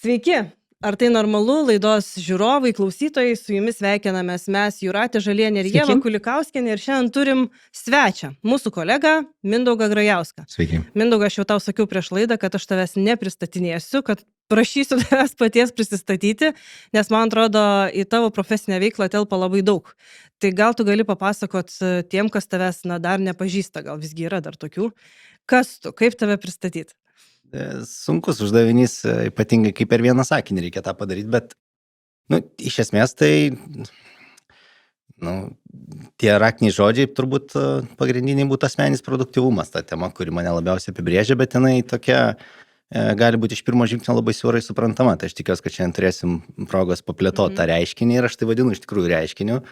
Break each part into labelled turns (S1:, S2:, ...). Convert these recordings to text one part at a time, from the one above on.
S1: Sveiki! Ar tai normalu? Laidos žiūrovai, klausytojai, su jumis sveikinamės mes Jūratė Žalienė ir Ieva Kulikauskenė ir šiandien turim svečią, mūsų kolegą Mindaugą Grajauską.
S2: Sveiki.
S1: Mindaugai, aš jau tau sakiau prieš laidą, kad aš tavęs nepristatinėsiu, kad prašysiu tavęs paties prisistatyti, nes man atrodo, į tavo profesinę veiklą telpa labai daug. Tai gal tu gali papasakot tiem, kas tavęs dar nepažįsta, gal visgi yra dar tokių. Kas tu, kaip tave pristatyti?
S2: Sunkus uždavinys, ypatingai kaip per vieną sakinį reikia tą padaryti, bet iš esmės tai tie raktiniai žodžiai turbūt pagrindiniai būtų asmeninis produktyvumas, ta tema, kuri mane labiausiai apibrėžia, bet jinai tokia gali būti iš pirmo žingsnio labai siaurai suprantama. Tai aš tikiuosi, kad šiandien turėsim progos paplėtoti tą reiškinį ir aš tai vadinu iš tikrųjų reiškiniu,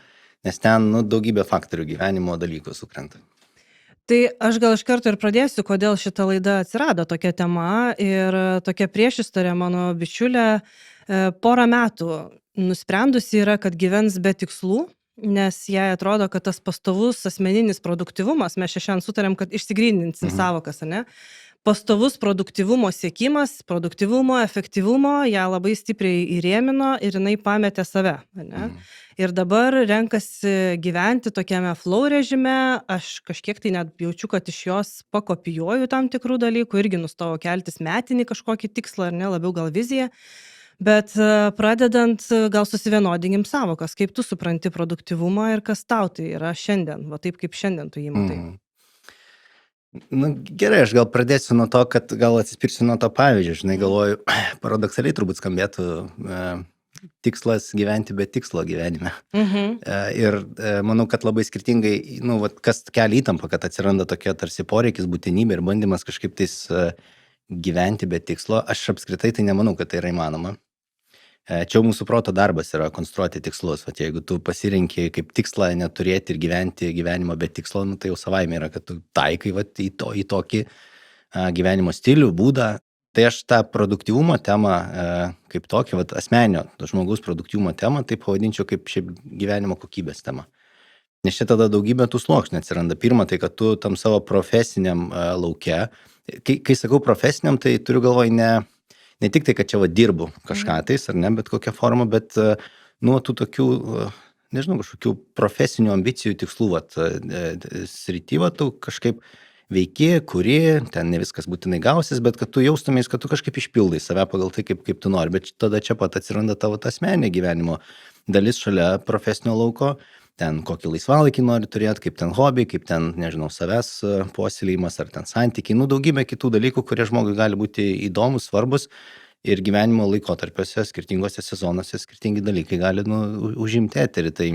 S2: nes ten daugybė faktorių gyvenimo dalykų sukrenta.
S1: Tai aš gal iš karto ir pradėsiu, kodėl šita laida atsirado tokia tema ir tokia priešistorė mano bičiulė porą metų nusprendusi yra, kad gyvens be tikslų, nes jai atrodo, kad tas pastovus asmeninis produktyvumas, mes šiandien sutarėm, kad išsigryninsim savokas, ne? Pastovus produktyvumo siekimas, produktyvumo, efektyvumo, ją labai stipriai įrėmino ir jinai pametė save, ne? Ir dabar renkasi gyventi tokiame flow režime, aš kažkiek tai net jaučiu, kad iš jos pakopijuoju tam tikrų dalykų, irgi nustojau keltis metinį kažkokį tikslą, ar ne, labiau gal viziją, bet pradedant gal susivienodinkim savokas, kaip tu supranti produktyvumą ir kas tau tai yra šiandien, va taip kaip šiandien tu jį matai.
S2: Gerai, aš gal pradėsiu nuo to, kad gal atsispirsiu nuo to pavyzdžio, žinai, galvoju, paradoksaliai turbūt skambėtų tikslas gyventi be tikslo gyvenime. Ir manau, kad labai skirtingai, kas kelia įtampą, kad atsiranda tokia tarsi poreikis, būtinybė ir bandymas kažkaip tais gyventi be tikslo, aš apskritai tai nemanau, kad tai yra įmanoma. Čia mūsų proto darbas yra konstruoti tikslus. Vat jeigu tu pasirinki kaip tikslą neturėti ir gyventi gyvenimą be tikslo, tai jau savaime yra, kad tu taikai į tokį gyvenimo stilių, būdą. Tai aš tą produktyvumo temą kaip tokį, asmeninio žmogaus produktyvumo temą, tai pavadinčiau kaip šiaip gyvenimo kokybės temą. Nes čia tada daugybė tų sluoksnių atsiranda. Pirma, tai kad tu tam savo profesiniam lauke, kai sakau profesiniam, tai turiu galvoj ne tik tai, kad čia dirbu kažką tais, ar ne, bet kokią formą, bet tų tokių, nežinau, kažkokių profesinių ambicijų tikslų, srity, tu kažkaip veiki, kuri, ten ne viskas būtinai gausis, bet kad tu jaustumės, kad tu kažkaip išpildai save pagal tai, kaip tu nori, bet tada čia pat atsiranda tavo asmeninė gyvenimo dalis šalia profesinio lauko, ten kokį laisvalaikį nori turėti, kaip ten hobį, kaip ten, nežinau, savęs puoselėjimas ar ten santykiai, daugybė kitų dalykų, kurie žmogui gali būti įdomus, svarbus ir gyvenimo laikotarpiuose, skirtingose sezonuose, skirtingi dalykai gali užimti eterį. Tai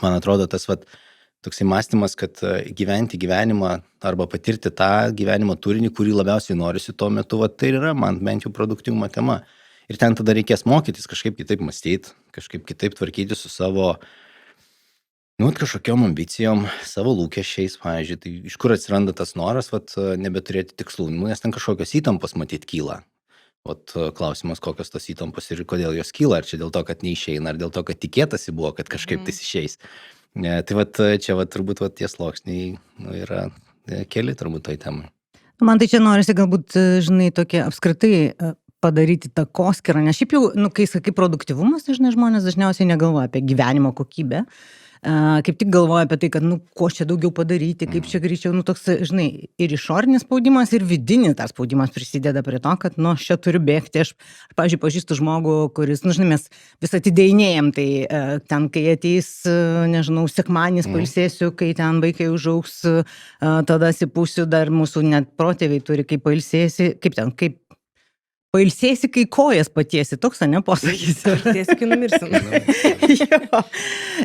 S2: man atrodo tas toksai mąstymas, kad gyventi gyvenimą arba patirti tą gyvenimo turinį, kurį labiausiai norisi tuo metu, tai yra man bent jau produktyvumo tema. Ir ten tada reikės mokytis kažkaip kitaip mąstyti, kažkaip kitaip tvarkyti su savo kažkokiom ambicijom, savo lūkesčiais, pavyzdžiui, tai iš kur atsiranda tas noras, nebeturėti tikslų, nes ten kažkokios įtampos matyt kyla. Klausimas, kokios tos įtampos ir kodėl jos kyla, ar čia dėl to, kad neišeina, ar dėl to, kad tikėtasi buvo, kad kažkaip tais išeis. Tai čia turbūt tie sluoksniai yra keli turbūt toj temai.
S3: Man tai čia norisi galbūt, žinai, tokie apskritai padaryti takoskyrą, nes šiaip jau, kai sakai produktyvumas, žinai, žmonės dažniausiai negalvoja apie gyvenimo kokybę. Kaip tik galvoja apie tai, kad, ko čia daugiau padaryti, kaip čia greičiau, toks, žinai, ir išorinis spaudimas, ir vidinis tas spaudimas prisideda prie to, kad, aš čia turiu bėgti. Aš, pavyzdžiui, pažįstu žmogų, kuris, žinai, mes vis atidėjinėjam, tai ten, kai ateis, nežinau, sekmadienis pailsėsiu, kai ten vaikai užaugs, tada atsipūsiu, dar mūsų net protėviai turi, kaip pailsėsi, kaip pailsėsi, kai kojas patiesi, toks, ne, posakis.
S1: Pailsėsi, kai numirsi.
S3: Jo.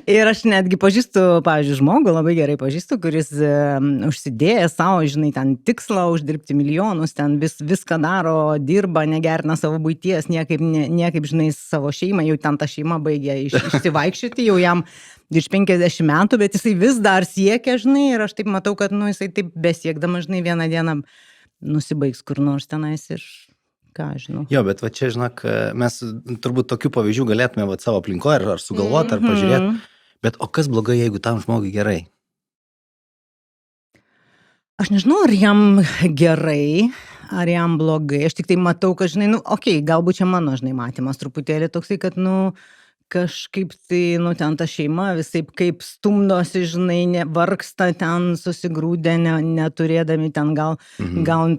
S3: Ir aš netgi pažįstu, pavyzdžiui, žmogų, labai gerai pažįstu, kuris užsidėjęs savo, žinai, ten tikslą uždirbti milijonus, ten viską daro, dirba, negerina savo buities, niekaip, žinai, savo šeimą, jau ten ta šeima baigė išsivaikščioti, jau jam virš 50 metų, bet jisai vis dar siekia, žinai, ir aš taip matau, kad, jisai taip besiekdama, žinai, vieną dieną nusibaigs kur nors tenais ir ką žinau.
S2: Jo, bet čia, žinok, mes turbūt tokių pavyzdžių galėtume savo aplinkoje ar sugalvoti, ar pažiūrėti, bet o kas blogai, jeigu tam žmogui gerai?
S3: Aš nežinau, ar jam gerai, ar jam blogai. Aš tik tai matau, kad, žinai, nu, okei, galbūt čia mano, žinai, matymas truputėlį toksai, kad, nu, kažkaip tai, nu, ten ta šeima visaip kaip stumdosi, žinai, vargsta ten susigrūdę, neturėdami ten gal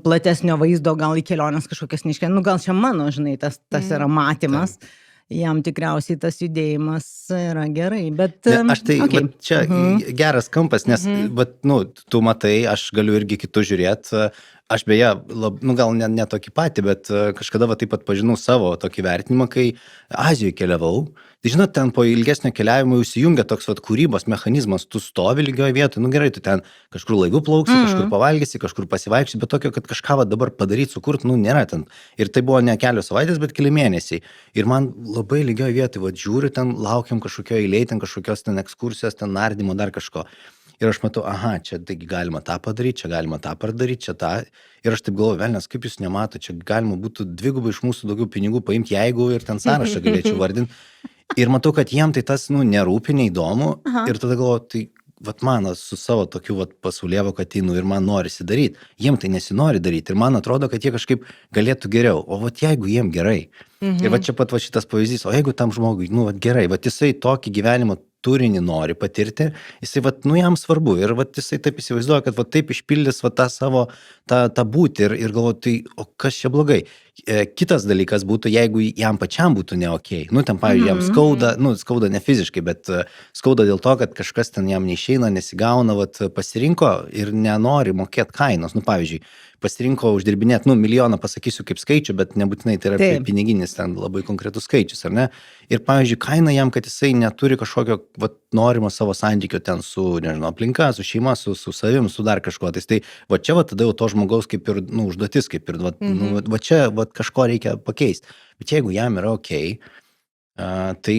S3: platesnio vaizdo, gal į keliones kažkokias neiškia. Nu, gal čia mano, žinai, tas yra matymas. Jam tikriausiai tas judėjimas yra gerai, bet...
S2: Aš tai, vat, čia geras kampas, nes, vat, nu, tu matai, aš galiu irgi kitus žiūrėti. Aš beje, nu, gal ne tokį patį, bet kažkada va taip pat pažinau savo tokį vertinimą, kai Azijoje keliavau. Tai žinot, ten po ilgesnio keliavimo įsijungia toks vat kūrybos mechanizmas, tu stovi lygioje vietoje, nu gerai, tu ten kažkur laivu plauksi, kažkur pavalgysi, kažkur pasivaikščiai, bet tokio, kad kažką va dabar padaryti, sukurti, nu nėra ten. Ir tai buvo ne kelios savaitės, bet keli mėnesiai. Ir man labai lygioje vietoje, va žiūriu, ten laukiam kažkokio eilėje, ten kažkokios ten ekskursijos, ten nardymo, dar kažko. Ir aš matau, aha, čia taigi galima tą padaryti, čia galima tą padaryti, čia tą. Ir aš taip galvoju, velnias, kaip jūs nemato, čia galima būtų dvigubai iš mūsų daugiau pinigų paimti, jeigu ir ten sąrašą galėčiau vardinti. Ir matau, kad jiem tai tas, nu, nerūpi, neįdomu. Ir tada galvoju, tai, vat man su savo tokiu, vat pasaulėvoka ateinu ir man norisi daryti. Jiem tai nesinori daryti. Ir man atrodo, kad jie kažkaip galėtų geriau. O vat jeigu jiem gerai. Ir va čia pat va šitas pavyzdys, o jeigu tam žmogui, nu, vat gerai, vat jisai tokį gyvenimo turinį nori patirti, jisai, vat, nu, jam svarbu. Ir vat jisai taip įsivaizduoja, kad vat taip išpildys vat tą savo, tą būtį ir galvoju, tai, o kas čia blogai? Kitas dalykas būtų, jeigu jam pačiam būtų ne okei. Nu, ten, pavyzdžiui, jam skauda, nu, skauda ne fiziškai, bet skauda dėl to, kad kažkas ten jam neišeina, nesigauna, vat pasirinko ir nenori mokėti kainos. Nu, pavyzdžiui, pasirinko uždirbinėti, nu, milijoną pasakysiu kaip skaičių, bet nebūtinai tai yra piniginis ten labai konkretus skaičius, ar ne? Ir, pavyzdžiui, kaina jam, kad jisai neturi kažkokio, vat, norimo savo santykio ten su, nežinau, aplinka, su šeima, su savim, su dar kažkuo. Tai va čia, va tada jau to žmogaus kaip ir, nu, užduotis, kaip ir, nu, va čia, va kažko reikia pakeisti. Bet jeigu jam yra okei, tai...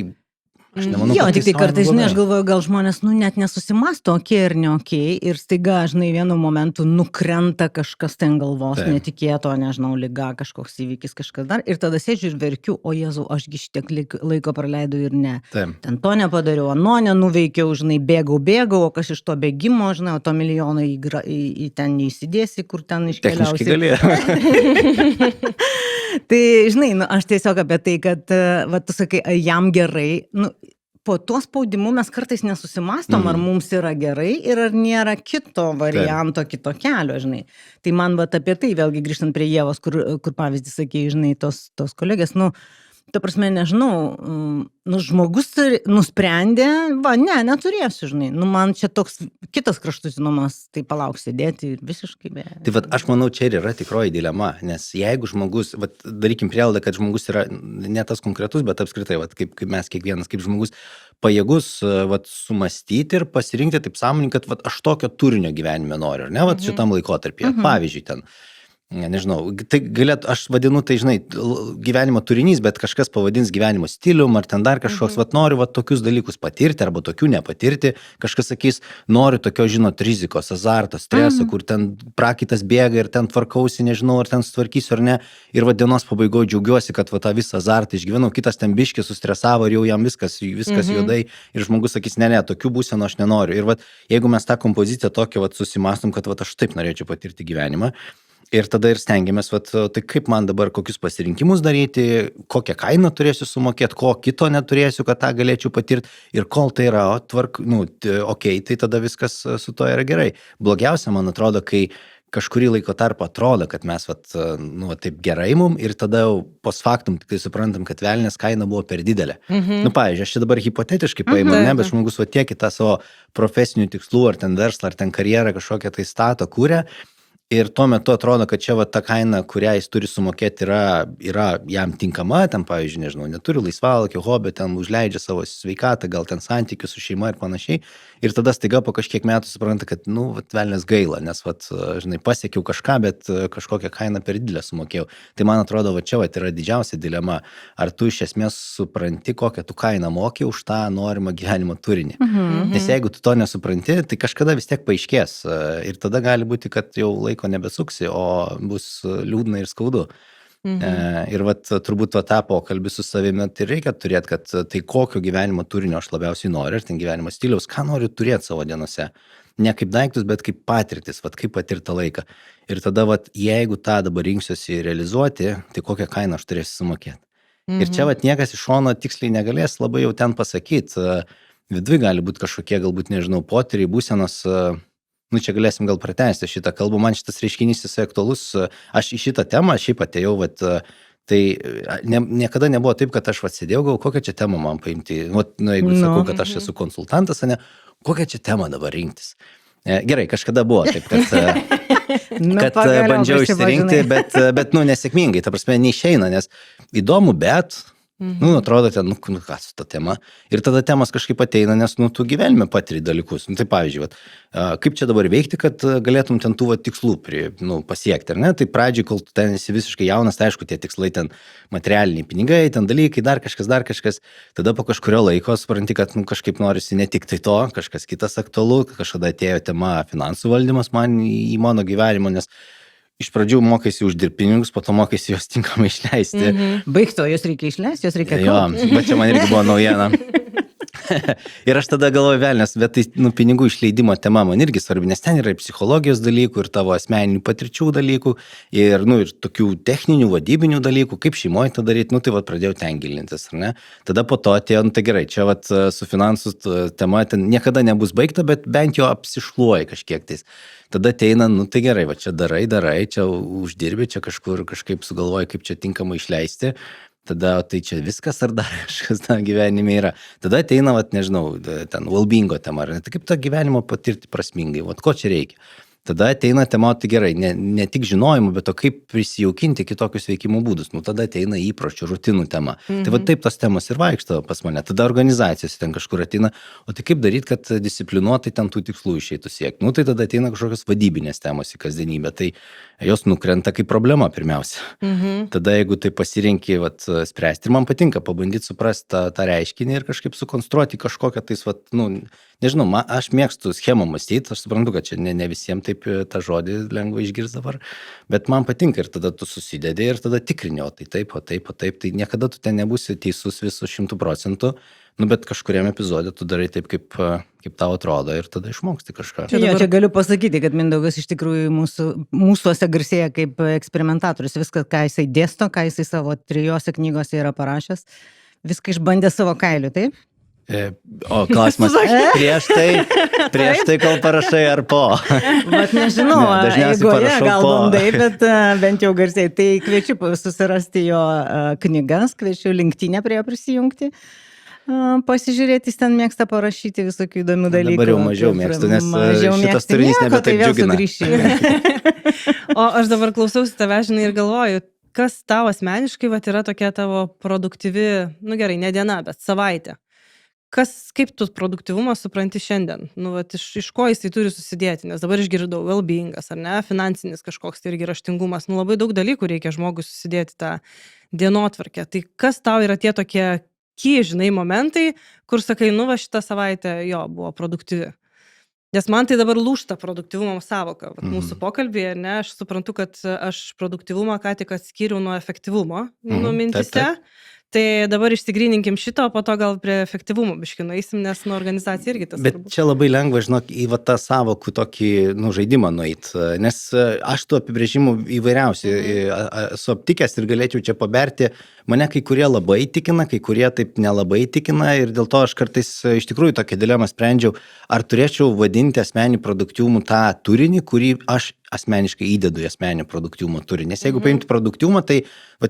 S2: Nemanau,
S3: jo, tik tai kartais, žinai, aš galvoju, gal žmonės, nu, net nesusimasto, okei ir ne okei, ir staiga, žinai, vienu momentu nukrenta kažkas ten galvos, netikėto, nežinau, liga, kažkoks įvykis, kažkas dar, ir tada sėdžiu ir verkiu, o Jėzau, ašgi šitiek laiko praleidau ir ne. Ten to nepadariau, ano nenuveikiau, žinai, bėgau, o kas iš to bėgimo, žinai, o to milijono į ten neįsidėsi, kur ten iškeliausi.
S2: Techniškai galėjo.
S3: Tai, žinai, nu, aš tiesiog apie tai, kad, va, tu sakai, jam gerai, nu, po tuo spaudimu mes kartais nesusimastom, ar mums yra gerai ir ar nėra kito varianto, kito kelio, žinai. Tai man, va, apie tai, vėlgi grįžtant prie Ievos, kur pavyzdį sakė, žinai, tos kolegės, nu, ta prasme, nežinau, nu, žmogus nusprendė, va, neturėsiu, žinai, nu, man čia toks kitas kraštutinumas, tai palauk sėdėti ir visiškai be.
S2: Tai vat, aš manau, čia ir yra tikroji dilema, nes jeigu žmogus, vat, darykim prielaidą, kad žmogus yra ne tas konkretus, bet apskritai, vat, kaip mes kiekvienas, kaip žmogus pajėgus, vat, sumastyti ir pasirinkti taip sąmoningai, kad vat, aš tokio turinio gyvenime noriu, ar ne, vat, šitam laikotarpyje, pavyzdžiui, ten. Nežinau, tai galėtų, aš vadinu tai, žinai, gyvenimo turinys, bet kažkas pavadins gyvenimo stilium, ar ten dar kažkoks, vat noriu vat tokius dalykus patirti, arba tokių nepatirti, kažkas sakys, noriu tokio, žinot, rizikos, azarto, streso, kur ten prakaitas bėga ir ten tvarkausi, nežinau, ar ten sutvarkysiu ar ne, ir va dienos pabaigoje džiaugiuosi, kad va tą visą azartą išgyvenau, kitas ten biškį sustresavo ir jau jam viskas juodai, ir žmogus sakys, ne, tokių būsenų aš nenoriu. Ir va, jeigu mes tą kompoziciją tokią va susimastom, kad va aš taip norėčiau patirti gyvenimą, ir tada ir stengiamės, vat, tai kaip man dabar kokius pasirinkimus daryti, kokią kainą turėsiu sumokėti, ko kito neturėsiu, kad tą galėčiau patirti. Ir kol tai yra, okei, tai tada viskas su to yra gerai. Blogiausia, man atrodo, kai kažkurį laiko tarpą atrodo, kad mes nu, taip gerai mum ir tada jau post factum tik tai suprantam, kad velnės kaina buvo per didelė. Nu, pavyzdžiui, aš čia dabar hipotetiškai paimu, ne, bet žmogus va tiek į tą savo profesinių tikslų, ar ten verslą, ar ten karjerą kažkokią tai stato, kūrė. Ir tuo metu atrodo, kad čia va ta kaina, kurią jis turi sumokėti, yra jam tinkama, ten, pavyzdžiui, nežinau, neturi laisvalakio, hobio, ten užleidžia savo sveikatą, gal ten santykius su šeima ir panašiai. Ir tada staiga po kažkiek metų supranta, kad, nu, velnės gaila, nes, žinai, pasiekiau kažką, bet kažkokią kainą per didelę sumokėjau. Tai man atrodo, va čia yra didžiausia dilema. Ar tu iš esmės supranti, kokią tu kainą moki už tą norimą gyvenimo turinį? Nes jeigu tu to nesupranti, tai kažkada vis tiek paaiškės. Ir tada gali būti, kad jau laiko nebesuksi, o bus liūdna ir skaudu. Ir turbūt tą pokalbį su savimi tai reikia turėti, kad tai kokio gyvenimo turinio aš labiausiai noriu, ir ten gyvenimo stiliaus, ką noriu turėti savo dienose. ne kaip daiktus, bet kaip patirtis, vat, kaip patirtą laiką. Ir tada, vat, jeigu tą dabar rinksiuosi realizuoti, tai kokią kainą aš turėsiu sumokėti. Ir čia vat, niekas iš šono tiksliai negalės labai jau ten pasakyti. Vidui gali būti kažkokie, galbūt, nežinau, potyriai, būsenos. Nu, čia galėsim gal pratęsti šitą kalbą. Man šitas reiškinys jisai aktualus. Aš į šitą temą šiaip atėjau, vat, tai niekada nebuvo taip, kad aš sėdėjau, gal kokią čia temą man paimti. Vat, nu, jeigu sakau, kad aš esu konsultantas, ne, kokią čia temą dabar rinktis. Gerai, kažkada buvo taip, kad bandžiau išsirinkti, bet nu, nesėkmingai, ta prasme, neišeina, nes įdomu, bet... Nu, atrodo, ten, nu, ką su ta tema. Ir tada temas kažkaip ateina, nes, nu, tu gyvenime patiri dalykus. Nu, tai pavyzdžiui, kaip čia dabar veikti, kad galėtum ten tų tikslų pasiekti, ar ne? Tai pradžiai, kol tu ten esi visiškai jaunas, tai aišku, tie tikslai ten materialiniai pinigai, ten dalykai, dar kažkas. Tada po kažkurio laiko supranti, kad, nu, kažkaip norisi ne tik tai to, kažkas kitas aktualu, kažkada atėjo tema finansų valdymas man į mano gyvenimą, nes iš pradžių mokėsi uždirbti pinigus, po to mokėsi juos tinkamai išleisti.
S3: Baigto, jos reikia išleisti, jos reikia kaupti.
S2: Jo, bet čia man irgi buvo naujiena. Ir aš tada galvoju, velnės, bet tai, nu, pinigų išleidimo tema man irgi svarbi, nes ten yra ir psichologijos dalykų, ir tavo asmeninių patirčių dalykų, ir, nu, ir tokių techninių, vadybinių dalykų, kaip šeimoje tą daryti, nu, tai vat pradėjau ten gilintis, ar ne? Tada po to atėjo, nu, tai gerai, čia vat su finansų tema ten niekada nebus baigta, bet bent jau apsišluoji kažkiek tais. Tada ateina, nu, tai gerai, va čia darai, čia uždirbi, čia kažkaip sugalvoji, kaip čia tinkamai išleisti. Tada tai čia viskas ar dar kažkas gyvenime yra. Tada ateina, vat, nežinau, ten well-beingo tema, ar ne? Tai kaip tą gyvenimą patirti prasmingai, vat ko čia reikia. Tada ateina tema, tai gerai, ne tik žinojimų, bet to kaip prisijaukinti kitokius veikimo būdus. Nu, tada ateina įpročių, rutinų tema. Tai va taip tos temos ir vaikšto pas mane. Tada organizacijos ten kažkur ateina, o tai kaip daryti, kad disciplinuotai ten tų tikslų išeitų siekti. Nu, tai tada ateina kažkokios vadybinės temos į kasdienybę. Tai jos nukrenta kaip problema pirmiausia. Tada jeigu tai pasirinki spręsti, ir man patinka pabandyti suprasti tą reiškinį ir kažkaip sukonstruoti kažkokią tais, nu, nežinau, aš mėgstu schemą mąstyti, aš suprantu, kad čia ne visiems taip tą žodį lengva išgirsti dabar, bet man patinka ir tada tu susidedi ir tada tikrini, o tai taip, tai niekada tu ten nebūsi teisus visų 100%, nu, bet kažkuriam epizode tu darai taip, kaip tau atrodo ir tada išmoksti kažką.
S3: Čia galiu pasakyti, kad Mindaugas iš tikrųjų mūsuose garsėja kaip eksperimentatorius, viską, ką jisai dėsto, ką jisai savo 3 knygose yra parašęs, viską išbandė savo kailiu, taip?
S2: O klausimas, prieš tai kol parašai ar po?
S3: Vat nežinau, eigoje gal bandai, bet bent jau garsiai. Tai kviečiu susirasti jo knygas, kviečiu LinkedIn'e prie jo prisijungti. Pasižiūrėti, jis ten mėgsta parašyti visokių įdomių dalykų.
S2: Dabar jau mažiau mėgstu, nes šitas turinys nebe taip džiugina.
S1: O aš dabar klausiausi tave, žinai, ir galvoju, kas tau asmeniškai yra tokia tavo produktyvi, nu gerai, ne diena, bet savaitė. Kaip tu produktyvumą supranti šiandien? Nu, iš ko jisai turi susidėti? Nes dabar išgirdau well-beingas, ar ne? Finansinis kažkoks tai irgi raštingumas. Nu, labai daug dalykų reikia žmogui susidėti tą dienotvarkę. Tai kas tau yra tie tokie žinai, momentai, kur sakai, nu, va šitą savaitę jo buvo produktyvi? Nes man tai dabar lūžta produktyvumo savoka. Mūsų pokalbėje, ne, aš suprantu, kad aš produktyvumą ką tik atskyriau nuo efektyvumo, nu, mintise. Taip. Tai dabar išsigryninkim šito, o po to gal prie efektyvumo biškį nueisim, nes nuo organizacija irgi tas.
S2: Bet čia labai lengva, žinok, į tą savokų tokį, nu, žaidimą nueit, nes aš tų apibrėžimų įvairiausių esu aptikęs ir galėčiau čia paberti. Mane kai kurie labai įtikina, kai kurie taip nelabai įtikina ir dėl to aš kartais iš tikrųjų tokią dilemą sprendžiau, ar turėčiau vadinti asmenį produktyvumų tą turinį, kurį aš asmeniškai įdedu į asmenį produktyvumo turinį. Nes jeigu paimti produktyvumą, tai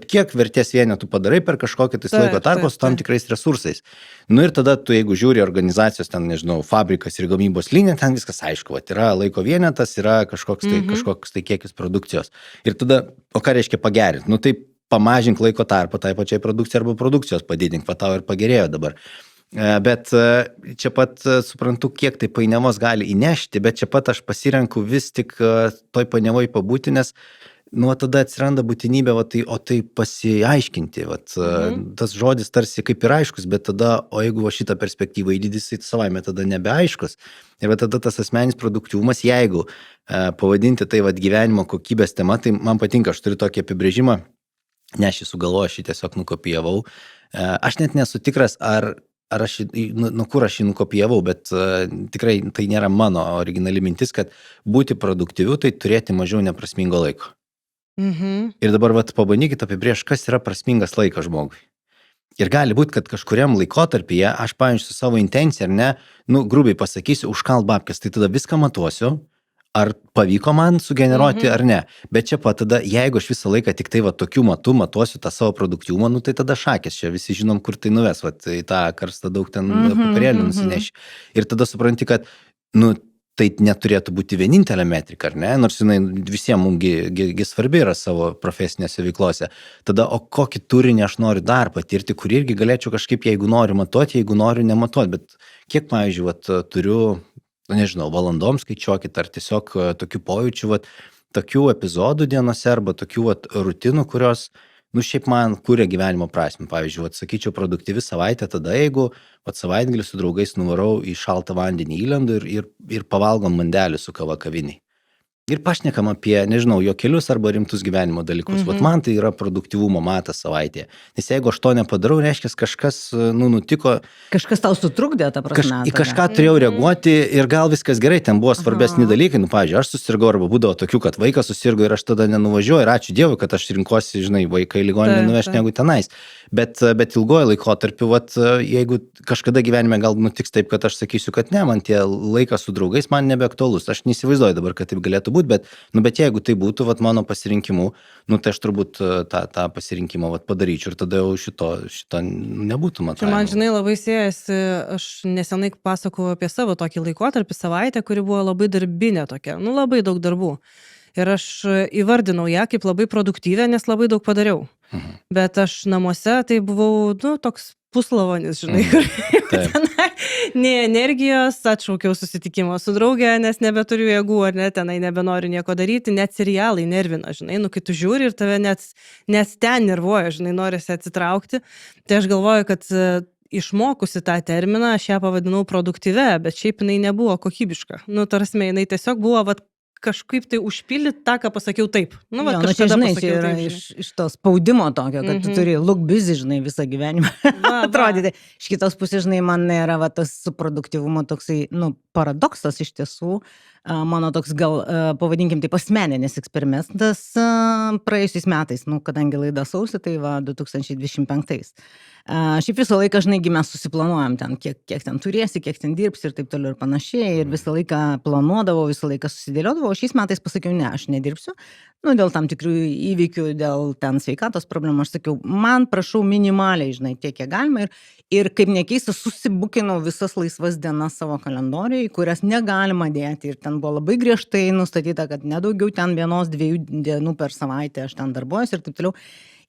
S2: kiek vertės vienetų padarai per kažkokį laiko tarpą su tam tikrais resursais. Nu ir tada tu, jeigu žiūri organizacijos, ten, nežinau, fabrikas ir gamybos linija, ten viskas aišku, yra laiko vienetas, yra kažkoks tai kiekis produkcijos. Ir tada, o ką reiškia pagerinti? Nu tai pamažink laiko tarpą tai pačiai produkcijai arba produkcijos padidink, tau ir pagerėjo dabar. Bet čia pat suprantu, kiek tai painiavos gali įnešti, bet čia pat aš pasirenku vis tik toj painiavoj pabūti, nes nu, tada atsiranda būtinybė, o tai pasiaiškinti. Tas žodis tarsi kaip ir aiškus, bet tada, o jeigu šitą perspektyvą įdydys, tai savaime tada nebeaiškus. Ir tada tas asmeninis produktyvumas, jeigu pavadinti tai gyvenimo kokybės tema, tai man patinka, aš turiu tokį apibrėžimą, ne aš jį sugalvoju, aš jį tiesiog nukopijavau. Aš net nesu tikras, ar ar aš, kur aš jį nukopijavau, bet tikrai tai nėra mano originali mintis, kad būti produktyviu, tai turėti mažiau neprasmingo laiko. Ir dabar pabandykite apibrėžti, kas yra prasmingas laikas žmogui. Ir gali būti, kad kažkuriam laikotarpyje aš, pavyzdžiui, su savo intencija, ar ne, grubiai pasakysiu, užkalt babkes, tai tada viską matuosiu, ar pavyko man sugeneruoti ar ne. Bet čia pat tada, jeigu aš visą laiką tik tai tokiu matu matuosiu tą savo produktyvumą, tai tada šakės, čia visi žinom, kur tai nuves, į tą karstą daug ten popierėlių nusineši. Ir tada supranti, kad, tai neturėtų būti vienintelė metrika, ar ne? Nors jinai visiems mums svarbi yra savo profesinėse veiklose. Tada, o kokį turinį aš noriu dar patirti, kur irgi galėčiau kažkaip, jeigu noriu matuoti, jeigu noriu nematuoti. Bet kiek, pavyzdžiui, turiu, nežinau, valandom skaičiuokit, ar tiesiog tokių pojūčių, tokių epizodų dienose, arba tokių rutinų, kurios, šiaip man kuria gyvenimo prasmę. Pavyzdžiui, sakyčiau, produktyvi savaitė tada, jeigu savaitgalį su draugais nuvarau į šaltą vandenį įlendu ir pavalgom mandelių su kava kaviniai. Ir pašnekam apie, nežinau, juokelius arba rimtus gyvenimo dalykus. Man tai yra produktyvumo matas savaitėje. Nes jeigu aš to nepadarau, reiškia, kažkas nutiko.
S3: Kažkas tau sutrukdė, ta prasme.
S2: Į kažką turėjau reaguoti ir gal viskas gerai, ten buvo svarbesni dalykai. Pavyzdžiui, aš susirgau arba būdavo tokių, kad vaikas susirgo ir aš tada nenuvažiuoju. Ir ačiū Dievui, kad aš rinkosi, vaiką į ligoninę nuvežti negu tenais. Bet ilgojo laikotarpiu, jeigu kažkada gyvenime gal nutiks taip, kad aš sakysiu, kad ne, man tie laikas su draugais man nebeaktualus. Aš neįsivaizduoju dabar, kad taip galėtų būti, bet jeigu tai būtų mano pasirinkimu, tai aš turbūt tą pasirinkimą padaryčiau ir tada jau šito nebūtų matavimo.
S1: Čia man, žinai, labai siejasi, aš nesenai pasakojau apie savo tokį laikotarpį, savaitę, kuri buvo labai darbinė tokia, labai daug darbų. Ir aš įvardinau ją kaip labai produktyvę, nes labai daug padariau. Bet aš namuose tai buvau, toks puslavonis, žinai, nei energijos, atšaukiau susitikimą su draugė, nes nebeturiu jėgų, ar ne, tenai nebenoriu nieko daryti, net serialai nervina, žinai, kai tu žiūri ir tave net ten nervuoja, žinai, norisi atsitraukti. Tai aš galvoju, kad išmokusi tą terminą, aš ją pavadinau produktyvę, bet šiaip jinai nebuvo kokybiška. Tarsi, jinai tiesiog buvo, kažkaip tai užpildyti tą, ką pasakiau taip.
S3: Čia, žinai, čia yra iš to spaudimo tokio, kad tu turi look busy, žinai, visą gyvenimą atrodyti. Iš kitos pusės, žinai, man yra tas su produktyvumo toksai, paradoksas iš tiesų. Mano toks gal, pavadinkim, tai asmeninis eksperimentas praėjusiais metais, kadangi laida sausį, tai 2025. Šiaip visą laiką, žinai, mes susiplanuojam ten, kiek ten turėsi, kiek ten dirbsi ir taip toliau ir panašiai. Ir visą laiką planuodavau, visą laiką susidėliodavau. Šiais metais pasakiau, ne, aš nedirbsiu. Dėl tam tikrų įvykių, dėl ten sveikatos problemų, aš sakiau, man prašau minimaliai, žinai, tiek, kiek galima. Ir kaip nekeista, susibukinau visas laisvas dienas savo kalendorijoje, kurias negalima dėti. Ir ten buvo labai griežtai nustatyta, kad nedaugiau ten 1-2 dienų per savaitę aš ten darbuojuosi ir taip toliau.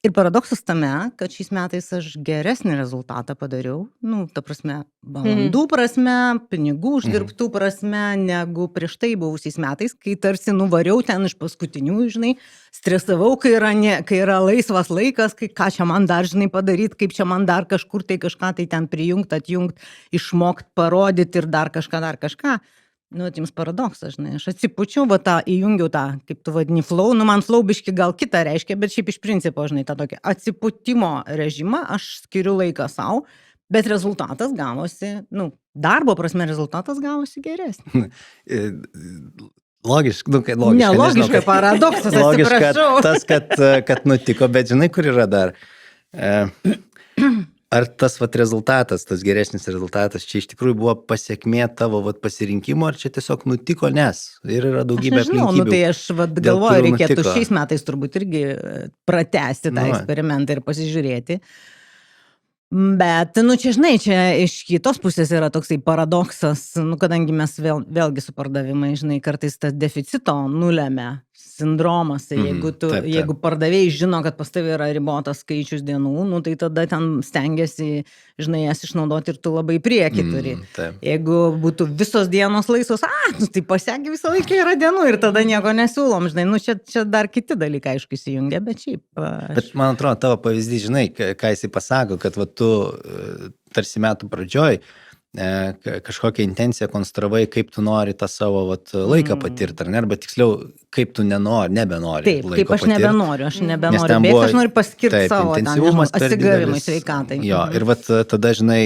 S3: Ir paradoksas tame, kad šiais metais aš geresnį rezultatą padariau, ta prasme, valandų prasme, pinigų uždirbtų prasme, negu prieš tai buvusiais metais, kai tarsi nuvariau ten iš paskutinių, žinai, stresavau, kai yra laisvas laikas, ką čia man dar, žinai, padaryti, kaip čia man dar kažkur tai kažką tai ten prijungti, atjungti, išmokti, parodyti ir dar kažką. Jums paradoksas, žinai, aš atsipučiau, įjungiau tą, kaip tu vadini, flow, man flow biški gal kitą reiškia, bet šiaip iš principo, žinai, tą tokį atsipūtimo režimą, aš skiriu laiką savo, bet rezultatas gavosi, darbo prasme rezultatas gavosi geresnis.
S2: Logiška,
S3: Nelogiška, paradoksas, atsiprašau.
S2: Tas, kad nutiko, bet žinai, kur yra dar... Ar tas rezultatas, tas geresnis rezultatas, čia iš tikrųjų buvo pasiekmė tavo pasirinkimo, ar čia tiesiog nutiko, nes ir yra daugybė aplinkybių.
S3: Tai aš galvoju, reikėtų šiais metais turbūt irgi pratęsti tą eksperimentą ir pasižiūrėti. Bet, čia, žinai, čia iš kitos pusės yra toksai paradoksas, kadangi mes vėlgi su pardavimai, žinai, kartais tas deficito nulemia sindromas, jeigu pardavėjai žino, kad pas tavai yra ribotas skaičius dienų, tai tada ten stengiasi, žinai, jas išnaudoti ir tu labai priekį turi. Jeigu būtų visos dienos laisvos, tai pasiekė visą laiką yra dienų ir tada nieko nesiūlom, žinai, čia dar kiti dalykai, aišku, įsijungia, bet šiaip.
S2: Bet man atrodo, tavo pavyzdys, žinai, ką jisai pasako, kad tu tarsi metų pradžioj kažkokią intenciją konstravai, kaip tu nori tą savo laiką patirti, ar ne, arba tiksliau, kaip tu nebenori
S3: Taip, kaip aš
S2: patirti.
S3: nebenoriu
S2: Nes
S3: bėgti,
S2: ten buvo-
S3: aš noriu paskirti
S2: Taip,
S3: savo ten,
S2: intensyvumas per
S3: atsigavimui,
S2: didelis.
S3: sveikatai.
S2: Jo, ir tada, žinai,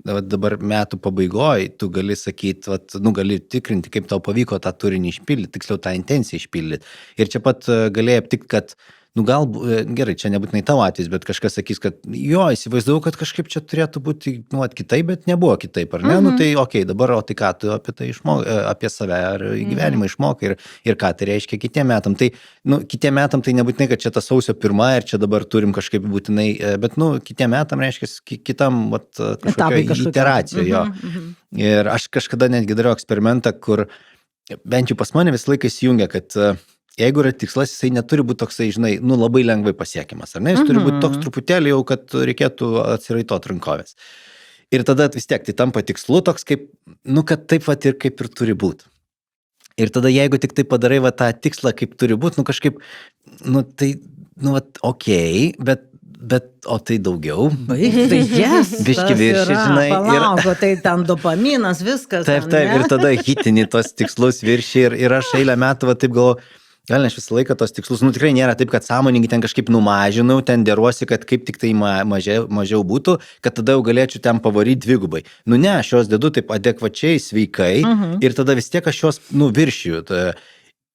S2: dabar metų pabaigoje tu gali sakyti, gali tikrinti, kaip tau pavyko tą turinį išpildyti, tiksliau tą intenciją išpildyti. Ir čia pat galėjai aptikti, kad gal, gerai, čia nebūtinai tavo atvejis, bet kažkas sakys, kad jo, įsivaizdavau, kad kažkaip čia turėtų būti kitaip, bet nebuvo kitaip, ar ne? Tai okei, dabar, tai ką tu apie tai išmokai, apie save ar gyvenimą išmokai ir ką tai reiškia kitiem metam. Tai, kitiem metam tai nebūtinai, kad čia ta sausio 1 ir čia dabar turim kažkaip būtinai, bet, kitiem metam reiškia kitam, kažkokio iteracijoje, jo. Ir aš kažkada netgi dariau eksperimentą, kur bent jau pas mane visą laiką įsijungia, kad jeigu yra tikslas, jisai neturi būti toksai, žinai, labai lengvai pasiekiamas, ar ne? Jis turi būti toks truputėlį jau, kad reikėtų atsiraitot rankovės. Ir tada vis tiek tai tampa tikslu toks kaip, kad taip ir kaip ir turi būti. Ir tada jeigu tik tai padarai tą tikslą, kaip turi būti, kažkaip, tai, okei, bet o tai daugiau.
S3: Tai jas,
S2: Biški viršį, žinai.
S3: Palauko, tai ten dopaminas, viskas.
S2: Taip, ir tada hitini tos tikslus viršį ir aš eilę metų taip galvoju, gal aš visą laiką tos tikslus, tikrai nėra taip, kad sąmoningai ten kažkaip numažinau, ten deruosi, kad kaip tik tai mažiau būtų, kad tada jau galėčiau ten pavaryti dvigubai. Ne, aš juos dedu taip adekvačiai, sveikai ir tada vis tiek aš juos viršiju.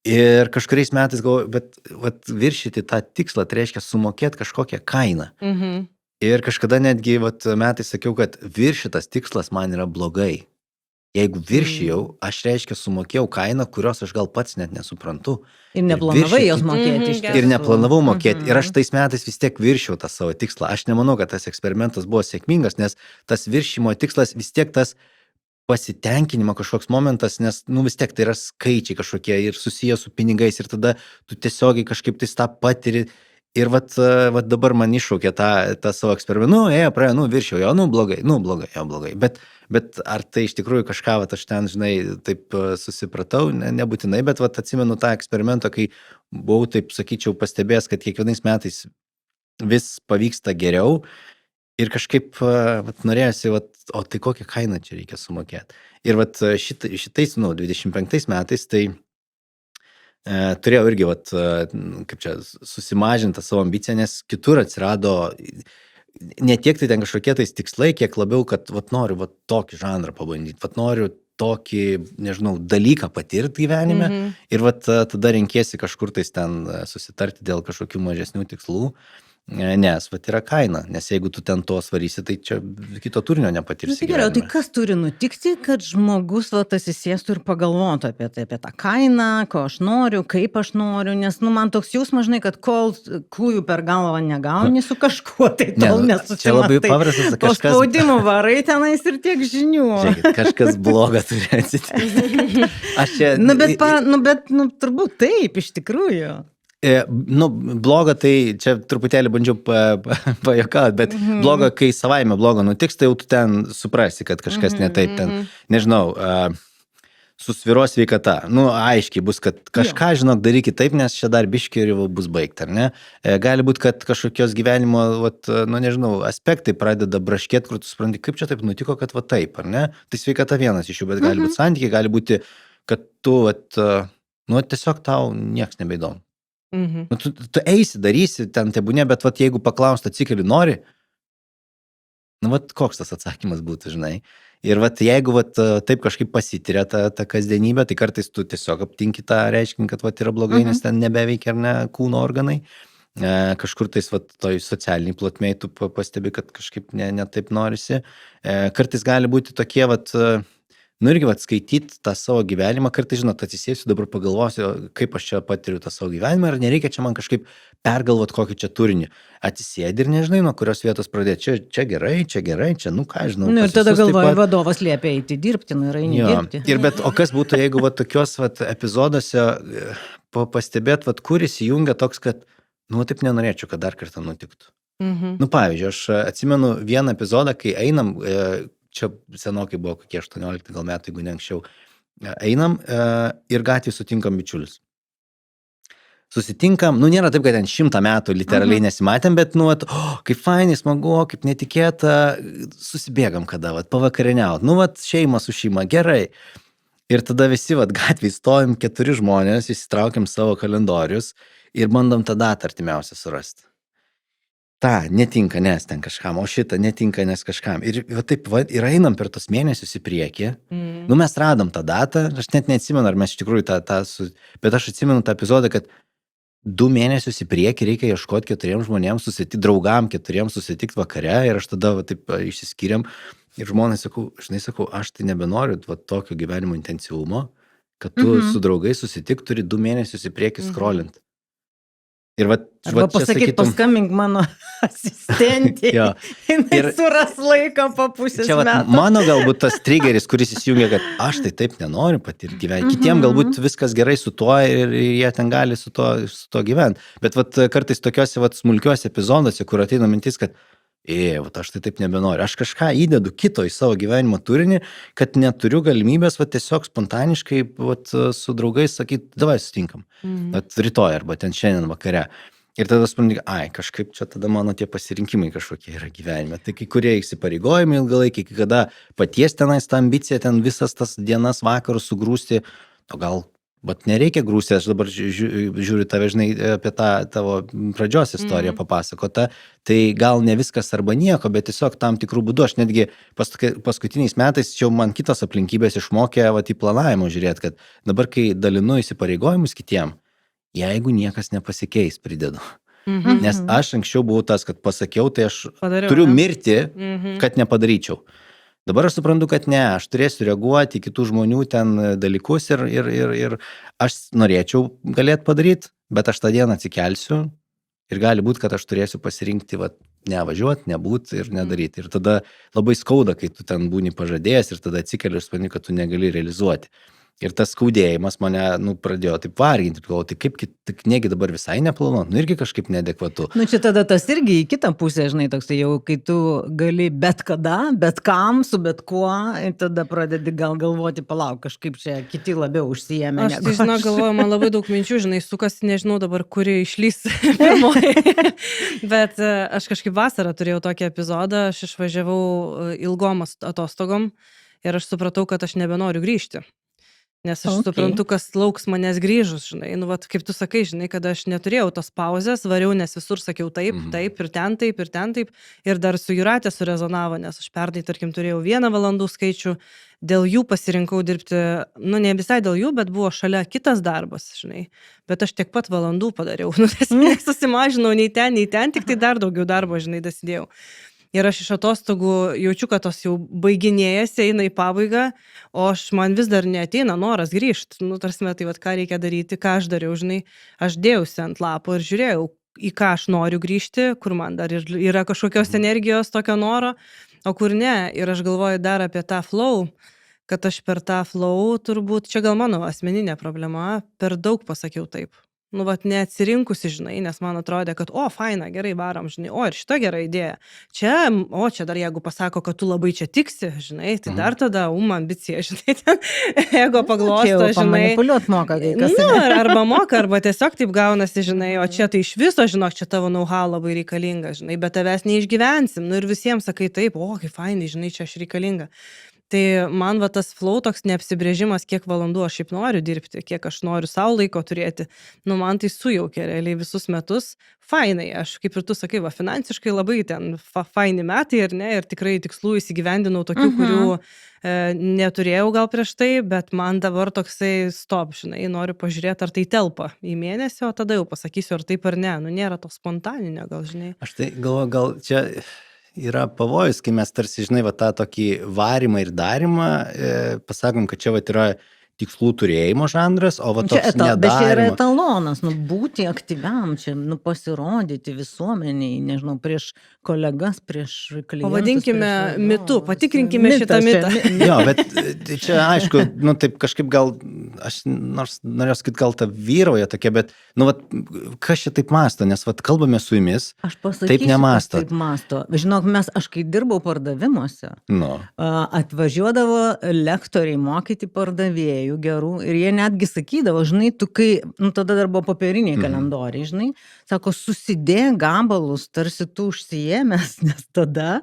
S2: Ir kažkuriais metais galvoju, bet viršyti tą tikslą, tai reiškia sumokėti kažkokią kainą. Ir kažkada netgi metais sakiau, kad viršytas tikslas man yra blogai. Jeigu viršijau, aš reiškia sumokėjau kainą, kurios aš gal pats net nesuprantu.
S3: Ir neplanavai jos mokėti iš tiesų.
S2: Ir neplanavau mokėti. Ir aš tais metais vis tiek viršijau tą savo tikslą. Aš nemanau, kad tas eksperimentas buvo sėkmingas, nes tas viršimo tikslas vis tiek tas pasitenkinimo kažkoks momentas, nes vis tiek tai yra skaičiai kažkokie ir susiję su pinigais ir tada tu tiesiogiai kažkaip tai tą patiri. Ir dabar man iššaukė tą savo eksperimentą, praėjo, viršiau, blogai. Bet ar tai iš tikrųjų kažką, aš ten, žinai, taip susipratau, nebūtinai, bet atsimenu tą eksperimentą, kai buvau, taip sakyčiau, pastebėjęs, kad kiekvienais metais vis pavyksta geriau ir kažkaip norėjosi, o tai kokią kainą čia reikia sumokėti. Ir šitais, 25 metais, tai turėjau irgi, kaip čia, susimažintą savo ambiciją, nes kitur atsirado ne tiek tai ten kažkokie tais tikslai, kiek labiau, kad noriu tokį žanrą pabandyti, noriu tokį, nežinau, dalyką patirti gyvenime ir tada renkėsi kažkur tais ten susitarti dėl kažkokių mažesnių tikslų. Nes yra kaina, nes jeigu tu ten to svarysi, tai čia kito turinio nepatirsi.
S3: Tai gerai, tai kas turi nutikti, kad žmogus atsisėstų ir pagalvotų apie tai, apie tą kainą, ko aš noriu, kaip aš noriu, nes man toks jausmas, žinai, kad kol kūjų per galvą negauni su kažkuo, tai tol nesusimastai.
S2: Čia labai paprastas
S3: kažkas. Po spaudimų varai tenais ir tiek žinių.
S2: Žiūrėkit, kažkas bloga turi atsitikti.
S3: Bet turbūt taip, iš tikrųjų.
S2: Bloga, tai čia truputėlį bandžiau pajuokauti, bet bloga, kai savaime bloga nutiks, tai jau tu ten suprasi, kad kažkas ne taip ten, nežinau, susvyros sveikata. Aiškiai bus, kad kažką, žinok, darykit taip, nes čia dar biškį ir jau bus baigta, ar ne? Gali būti, kad kažkokios gyvenimo, nežinau, aspektai pradeda braškėti, kur tu supranti, kaip čia taip nutiko, kad taip, ar ne? Tai sveikata vienas iš jų, bet gali būti santykiai, gali būti, kad tu, tiesiog tau nieks nebeįdomu. Tu eisi, darysi, ten tebūnė, bet jeigu paklaust, atsikeli, nori, koks tas atsakymas būtų, žinai. Ir jeigu taip kažkaip pasitiria tą kasdienybę, tai kartais tu tiesiog aptinki tą reiškinį, kad yra blogai, nes ten nebeveikia, ar ne, kūno organai. Kažkur tais toj socialiniai plotmėj tu pastebi, kad kažkaip ne taip norisi. Kartais gali būti tokie, irgi skaityti tą savo gyvenimą, kartais, žinot, atsisėsiu, dabar pagalvosiu, kaip aš čia patiriu tą savo gyvenimą, ar nereikia čia man kažkaip pergalvoti kokį čia turinį. Atsisėdi ir nežinai, nuo kurios vietos pradėti. Čia gerai, čia, ką žinau.
S3: Ir tada galvoju, vadovas liepia eiti dirbti, ir eini dirbti.
S2: O kas būtų, jeigu tokios epizoduose pastebėt, kur įsijungia toks, kad, taip nenorėčiau, kad dar kartą nutiktų. Pavyzdžiui, aš atsimenu vieną epizodą, kai einam, čia senokai buvo kokie 18 gal metų, jeigu ne anksčiau, einam ir gatvėje sutinkam bičiulius. susitinkam, nu nėra taip, kad ten 100 metų literaliai nesimatėm, bet, nu, vat, kaip fainai, smagu, kaip netikėta, susibėgam kada, vat, pavakarieniaut, nu, vat, šeima su šeima, gerai. Ir tada visi, vat, gatvėj stovim 4 žmonės, įsitraukiam savo kalendorius ir bandom tą datą artimiausią surasti. Ta, netinka, nes ten kažkam, o šitą netinka, nes kažkam. Ir va, taip, va, ir einam per tos mėnesius į priekį. Nu, mes radom tą datą, aš net neatsimenu, ar mes iš tikrųjų bet aš atsimenu tą epizodą, kad 2 mėnesius į priekį reikia ieškoti 4 žmonėms susitikti, draugam 4 susitikti vakare ir aš tada va, taip išsiskiriam ir žmonės sakau, aš tai nebenoriu va, tokio gyvenimo intensyvumo, kad tu su draugais susitik, turi 2 mėnesius į priekį scrollint. Ir va,
S3: arba pasakyti, paskambink mano asistentį, jinai suras laiką po pusės
S2: čia,
S3: metų.
S2: Mano galbūt tas triggeris, kuris įsijungia, kad aš tai taip nenoriu patirti gyventi. Kitiem galbūt viskas gerai su tuo ir jie ten gali su tuo gyventi. Bet vat, kartais tokiuose vat, smulkiuose epizoduose, kur ateina mintis, kad vat, aš tai taip nebenoriu. Aš kažką įdedu kito į savo gyvenimo turinį, kad neturiu galimybės vat, tiesiog spontaniškai vat, su draugais sakyti, davai susitinkam. Vat, rytoj arba ten šiandien vakare. Ir tada suprantu, kažkaip čia tada mano tie pasirinkimai kažkokie yra gyvenime. Tai kai kurie įsipareigojimai ilgalaikiai, kai kada paties tenais tą ambiciją, ten visas tas dienas vakarus sugrūsti, o gal bet nereikia grūsti, aš dabar žiūriu tave, žinai, apie tą tavo pradžios istoriją papasakota, tai gal ne viskas arba nieko, bet tiesiog tam tikrų būdų. Aš netgi paskutiniais metais čia man kitos aplinkybės išmokė vat, į planavimą žiūrėti, kad dabar, kai dalinu įsipareigojimus kitiem, jeigu niekas nepasikeis, pridedu. Nes aš anksčiau buvau tas, kad pasakiau, tai aš turiu mirti, kad nepadaryčiau. Dabar aš suprantu, kad ne, aš turėsiu reaguoti į kitų žmonių ten dalykus ir aš norėčiau galėti padaryti, bet aš tą dieną atsikelsiu ir gali būti, kad aš turėsiu pasirinkti, vat, nevažiuoti, nebūti ir nedaryti. Ir tada labai skauda, kai tu ten būni pažadėjęs ir tada atsikeli ir supranti, kad tu negali realizuoti. Ir tas skaudėjimas mane, pradėjo taip varginti, tai kaip, negi dabar visai neplanuot, irgi kažkaip neadekvatu.
S3: Čia tada tas irgi į kitą pusę, žinai, toks jau, kai tu gali bet kada, bet kam, su bet kuo, ir tada pradedi gal galvoti, palauk, kažkaip čia kiti labiau užsijėmė.
S1: Aš tai, žinau, galvoju, man labai daug minčių, žinai, sukasi, nežinau dabar, kuri išlys pirmoji. Bet aš kažkaip vasarą turėjau tokį epizodą, aš išvažiavau ilgom atostogom ir aš supratau, kad aš nebenoriu grįžti. Nes aš suprantu, kas lauks manęs grįžus, žinai, vat, kaip tu sakai, žinai, kad aš neturėjau tos pauzės, variau, nes visur sakiau taip, ir ten taip, ir dar su Jūratė surezonavo, nes aš pernai, tarkim, turėjau 1 valandų skaičių, dėl jų pasirinkau dirbti, ne visai dėl jų, bet buvo šalia kitas darbas, žinai, bet aš tiek pat valandų padariau, nesusimažinau nei ten, tik tai dar daugiau darbo, žinai, dasidėjau. Ir aš iš atostogų jaučiu, kad tos jau baiginėjasi, eina į pabaigą, o man vis dar neateina noras grįžti. Tarsi, tai vat, ką reikia daryti, ką aš dariau, žinai, aš dėjausi ant lapo ir žiūrėjau, į ką aš noriu grįžti, kur man dar yra kažkokios energijos, tokio noro, o kur ne. Ir aš galvoju dar apie tą flow, kad aš per tą flow turbūt, čia gal mano asmeninė problema, per daug pasakiau taip. Neatsirinkusi, žinai, nes man atrodė, kad, faina, gerai varom, žinai, ir šita gera idėja. Čia dar jeigu pasako, kad tu labai čia tiksi, žinai, tai dar tada ambicija, žinai, ten ego paglosto, žinai.
S3: Manipuliuot moka, kai kas.
S1: Arba moka, arba tiesiog taip gaunasi, žinai, o čia tai iš viso, žinok, čia tavo know-how labai reikalinga, žinai, bet tavęs neišgyvensim, ir visiems sakai taip, kaip fainai, žinai, čia aš reikalinga. Tai man tas flow toks neapsibrėžimas, kiek valandų aš šiaip noriu dirbti, kiek aš noriu savo laiko turėti, man tai sujaukia realiai visus metus. Fainai, aš kaip ir tu sakai, finansiškai labai ten faini metai ir tikrai tikslų įsigyvendinau tokių, kurių neturėjau gal prieš tai, bet man dabar toksai stop, žinai, noriu pažiūrėti, ar tai telpa į mėnesį, o tada jau pasakysiu, ar taip ar ne. Nėra to spontaninio, gal, žinai.
S2: Aš tai galvoju, gal čia yra pavojus, kai mes tarsi, žinai, tą tokį varimą ir darimą, pasakom, kad čia yra tikslų turėjimo žanras, o toks nedarimo.
S3: Bet čia yra etalonas, būti aktyviam, čia, pasirodyti visuomeniai, nežinau, prieš kolegas, prieš klientus.
S1: Pavadinkime mitu, patikrinkime šitą mitą.
S2: Jo, bet čia, aišku, taip kažkaip gal, aš nors norėjau sakyti, gal ta vyrauja tokia, bet, kas čia taip masto, nes, kalbame su jumis, taip nemasto.
S3: Taip masto. Žinok, aš kai dirbau pardavimuose, atvažiuodavo lektoriai mokyti pardavėjų, idėjų gerų ir jie netgi sakydavo, žinai, tu kai, nu tada dar buvo popieriniai kalendoriai, žinai, sako, susidėk gabalus, tarsi tu užsiėmęs, nes tada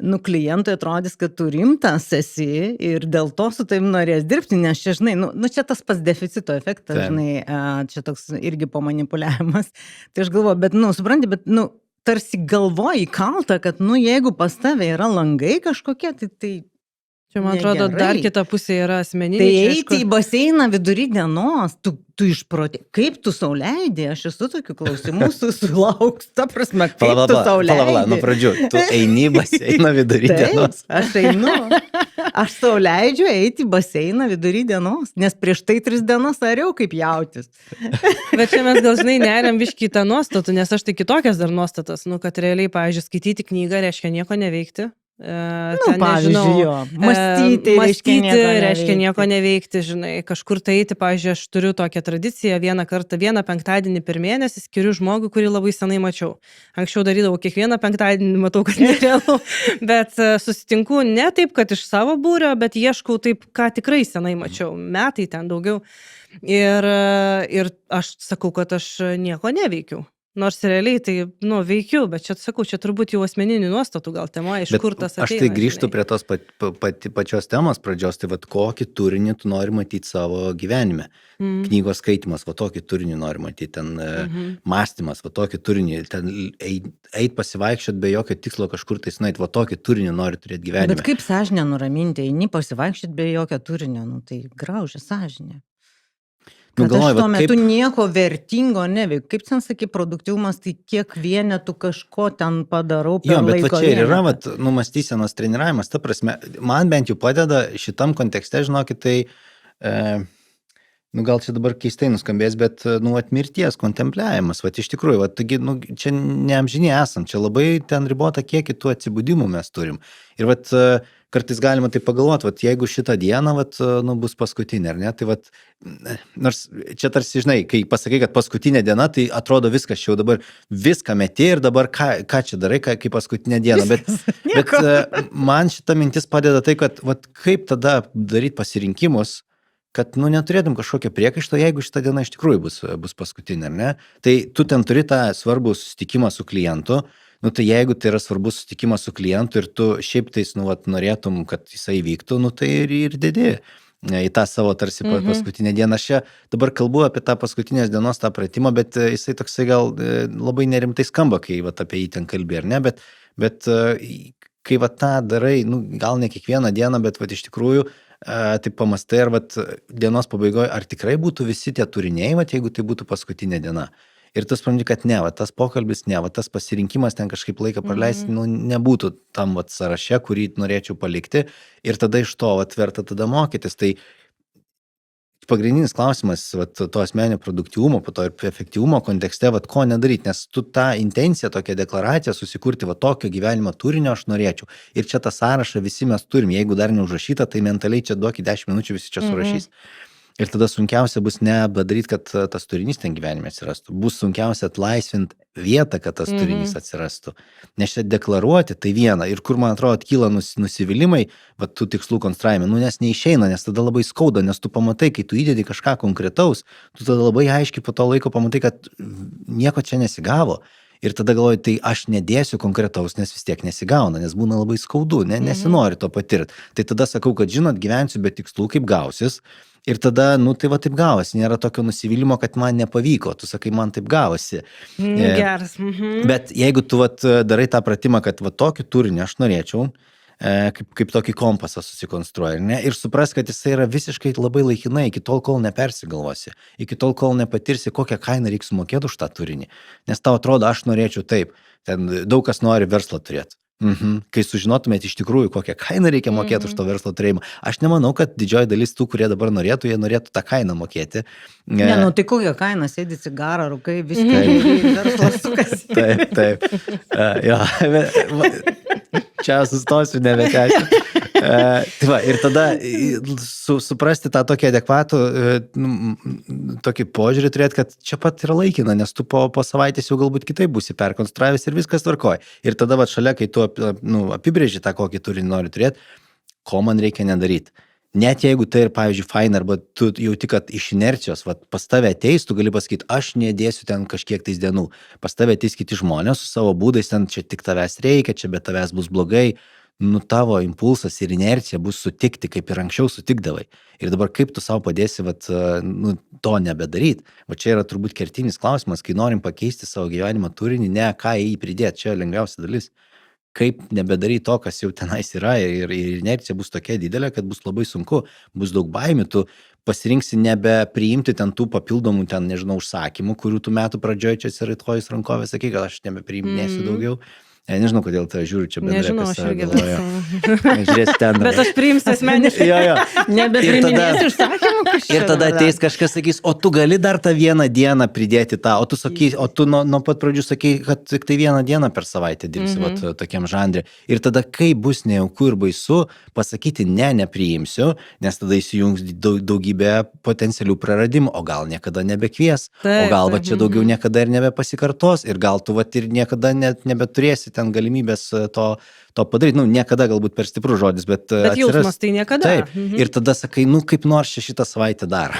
S3: nu, klientui atrodys, kad tu rimtas esi ir dėl to su tavim norės dirbti, nes čia, žinai, nu čia tas pats deficito efektas, žinai, čia toks irgi pamanipuliavimas. Tai aš galvoju, bet, nu, supranti, bet, nu, tarsi galvoji kalta, kad, nu, jeigu pas tave yra langai kažkokie, tai
S1: Čia, man atrodo,
S3: negerai.
S1: dar kita pusė yra asmeninė.
S3: Tai
S1: čia,
S3: eiti į baseiną vidury dienos, tu išprotė. Kaip tu sau leidai? Aš esu tokių klausimų sulauks. Ta prasme, kaip tu sau leidai?
S2: Pala, nuo pradžių. Tu eini į baseiną vidury dienos.
S3: Aš einu. Aš sau leidžiu eiti į baseiną vidury dienos, nes prieš tai 3 dienas ariau kaip jautis.
S1: Bet čia mes gal, žinai, neriam biškį į tą nuostatą, nes aš tai kitokias dar nuostatas, nu, kad realiai, pavyzdžiui, skaityti knygą reiškia nieko neveikti.
S3: Nu, pavyzdžiui, jo. Mąstyti
S1: reiškia nieko neveikti, žinai, kažkur tai eiti, pavyzdžiui, aš turiu tokią tradiciją, vieną penktadienį per mėnesį skiriu žmogui, kurį labai senai mačiau. Anksčiau darydavau kiekvieną penktadienį, matau, kad nerealu, bet susitinku ne taip, kad iš savo būrio, bet ieškau taip, ką tikrai senai mačiau, metai ten daugiau. Ir aš sakau, kad aš nieko neveikiu. Nors realiai tai, nu, veikiu, bet čia, sakau, čia turbūt jau asmeninių nuostatų gal tema, iš kur tas ateina.
S2: Aš tai grįžtu prie tos pačios temos pradžios, tai vat kokį turinį tu nori matyti savo gyvenime. Knygos skaitimas, va tokį turinį nori matyti, ten mąstymas, va tokį turinį, ten eit pasivaikščiot be jokio tikslo kažkur tai nueit, va tokį turinį nori turėti gyvenime.
S3: Bet kaip sąžinę nuraminti, eini pasivaikščiot be jokio turinio, nu tai graužia sąžinę. Kad aš tuo metu nieko vertingo neveikiu. Kaip ten sakai, produktyvumas, tai kiek vienetų kažko ten padarau per laiko.
S2: Jo, bet va čia ir yra, mąstysenos treniravimas, ta prasme, man bent jau padeda šitam kontekste, žinokit, tai, gal čia dabar keistai nuskambės, bet, mirties kontempliavimas, iš tikrųjų, taigi, čia neamžiniai esam, čia labai ten ribota kiekį tų atsibudimų mes turim. Ir kartais galima tai pagalvoti, jeigu šitą dieną, bus paskutinė, ar ne, tai nors čia tarsi, žinai, kai pasakai, kad paskutinė diena, tai atrodo viskas, čia jau dabar viską meti ir dabar ką čia darai, kaip paskutinė diena, bet man šita mintis padeda tai, kad kaip tada daryti pasirinkimus, kad, neturėtum kažkokio priekaišto, jeigu šitą dieną iš tikrųjų bus paskutinė, ar ne, tai tu ten turi tą svarbų susitikimą su klientu. Tai jeigu tai yra svarbus susitikimas su klientu ir tu šiaip tais, norėtum, kad jisai vyktų, tai ir dedi į tą savo tarsi paskutinę dieną. Aš čia dabar kalbu apie tą paskutinės dienos tą pratimą, bet jisai toksai gal labai nerimtai skamba, kai apie jį ten kalbė, ar ne, bet kai tą darai, gal ne kiekvieną dieną, bet iš tikrųjų taip pamastai, ar dienos pabaigoje, ar tikrai būtų visi tie turiniai, jeigu tai būtų paskutinė diena. Ir tu supranti, kad ne, tas pokalbis, ne, tas pasirinkimas ten kažkaip laiką praleisti, nebūtų tam sąraše, kurį norėčiau palikti. Ir tada iš to verta tada mokytis. Tai pagrindinis klausimas to asmeninio produktyvumo, po to ir efektyvumo kontekste, ko nedaryti, nes tu tą intenciją, tokią deklaraciją susikurti, tokio gyvenimo turinio aš norėčiau. Ir čia tą sąrašą visi mes turim, jeigu dar neužrašyta, tai mentaliai čia duokit 10 minučių, visi čia surašys. Ir tada sunkiausia bus ne padaryti, kad tas turinys ten gyvenime atsirastų. Bus sunkiausia atlaisvinti vietą, kad tas turinys atsirastų. Nes čia deklaruoti tai viena. Ir kur, man atrodo, kyla nusivylimai, tų tikslų konstravime, nes neišeina, nes tada labai skauda, nes tu pamatai, kai tu įdedi kažką konkretaus, tu tada labai aiškiai po to laiko pamatai, kad nieko čia nesigavo. Ir tada galvoju, tai aš nedėsiu konkretaus, nes vis tiek nesigauna, nes būna labai skaudu, nesinori to patirti. Tai tada sakau, kad žinot, gyvensiu be tikslų, kaip gausis. Ir tada, tai taip gavosi, nėra tokio nusivylimo, kad man nepavyko, tu sakai, man taip gavosi.
S1: Geras.
S2: Bet jeigu tu darai tą pratimą, kad tokį turinį aš norėčiau, kaip tokį kompasą susikonstruoji, ne? Ir supras, kad jisai yra visiškai labai laikinai, iki tol, kol nepersigalvosi, iki tol, kol nepatirsi, kokią kainą reikia sumokėti už tą turinį. Nes tau atrodo, aš norėčiau taip, ten daug kas nori verslą turėti. Kai sužinotumėt iš tikrųjų, kokią kainą reikia mokėti už to verslo turėjimą. Aš nemanau, kad didžioji dalis tų, kurie dabar norėtų, jie norėtų tą kainą mokėti.
S3: Ne, tai kokią kainą, sėdi cigarą, rūkai, viską, verslas sukasi.
S2: Taip. Čia sustosiu, nebetęsiu. Ir tada suprasti tą tokį adekvatų tokį požiūrį turėti, kad čia pat yra laikina, nes tu po savaitės jau galbūt kitaip būsi perkonstravęs ir viskas tvarkoja. Ir tada šalia, kai tu apibrėži tą, kokį turinį nori turėti, ko man reikia nedaryti. net jeigu tai ir, pavyzdžiui, faina, arba tu jauti, kad iš inercijos, vat, pas tave ateis, tu gali pasakyti, aš nedėsiu ten kažkiek tais dienų. Pas tave ateis kiti žmonės su savo būdais, ten čia tik tavęs reikia, čia be tavęs bus blogai. Nu, tavo impulsas ir inercija bus sutikti, kaip ir anksčiau sutikdavai. Ir dabar kaip tu savo padėsi, vat, nu, to nebedaryti. Va čia yra turbūt kertinis klausimas, kai norim pakeisti savo gyvenimo turinį, ne ką į jį pridėti, čia lengviausia dalis. Kaip nebedaryti to, kas jau tenais yra, ir inercija bus tokia didelė, kad bus labai sunku, bus daug baimių, tu pasirinksi nebepriimti ten tų papildomų, ten, nežinau, užsakymų, kurių tu metų pradžioje čia atsiraitojus rankovę, sakai, kad aš nebepriiminėsiu daugiau. Nežinau, kodėl tai žiūriu čia bendrai.
S1: Nežinau, aš irgi
S2: Žiūrės ten.
S1: Bet aš priimsiu asmeniškai.
S2: Jo.
S3: Nebepriiminėsiu užsakymų kažkaip.
S2: Ir tada ateis kažkas sakys, o tu gali dar tą vieną dieną pridėti tą, o tu sakys, o tu nuo pat pradžių sakai, kad tik tai vieną dieną per savaitę dirbsi vat, tokiam žanrė. Ir tada, kai bus nejauku ir baisu, pasakyti nepriimsiu, nes tada įsijungs daugybė potencialių praradimų, o gal niekada nebekvies, o gal va čia daugiau niekada ir nebepasikartos, ir gal tu vat ir niekada net nebeturėsi ten galimybės to padaryti. Nu, niekada galbūt per stiprus žodis, bet
S1: jausmas tai niekada.
S2: Taip. Ir tada sakai, nu, kaip nors šitą savaitę dar.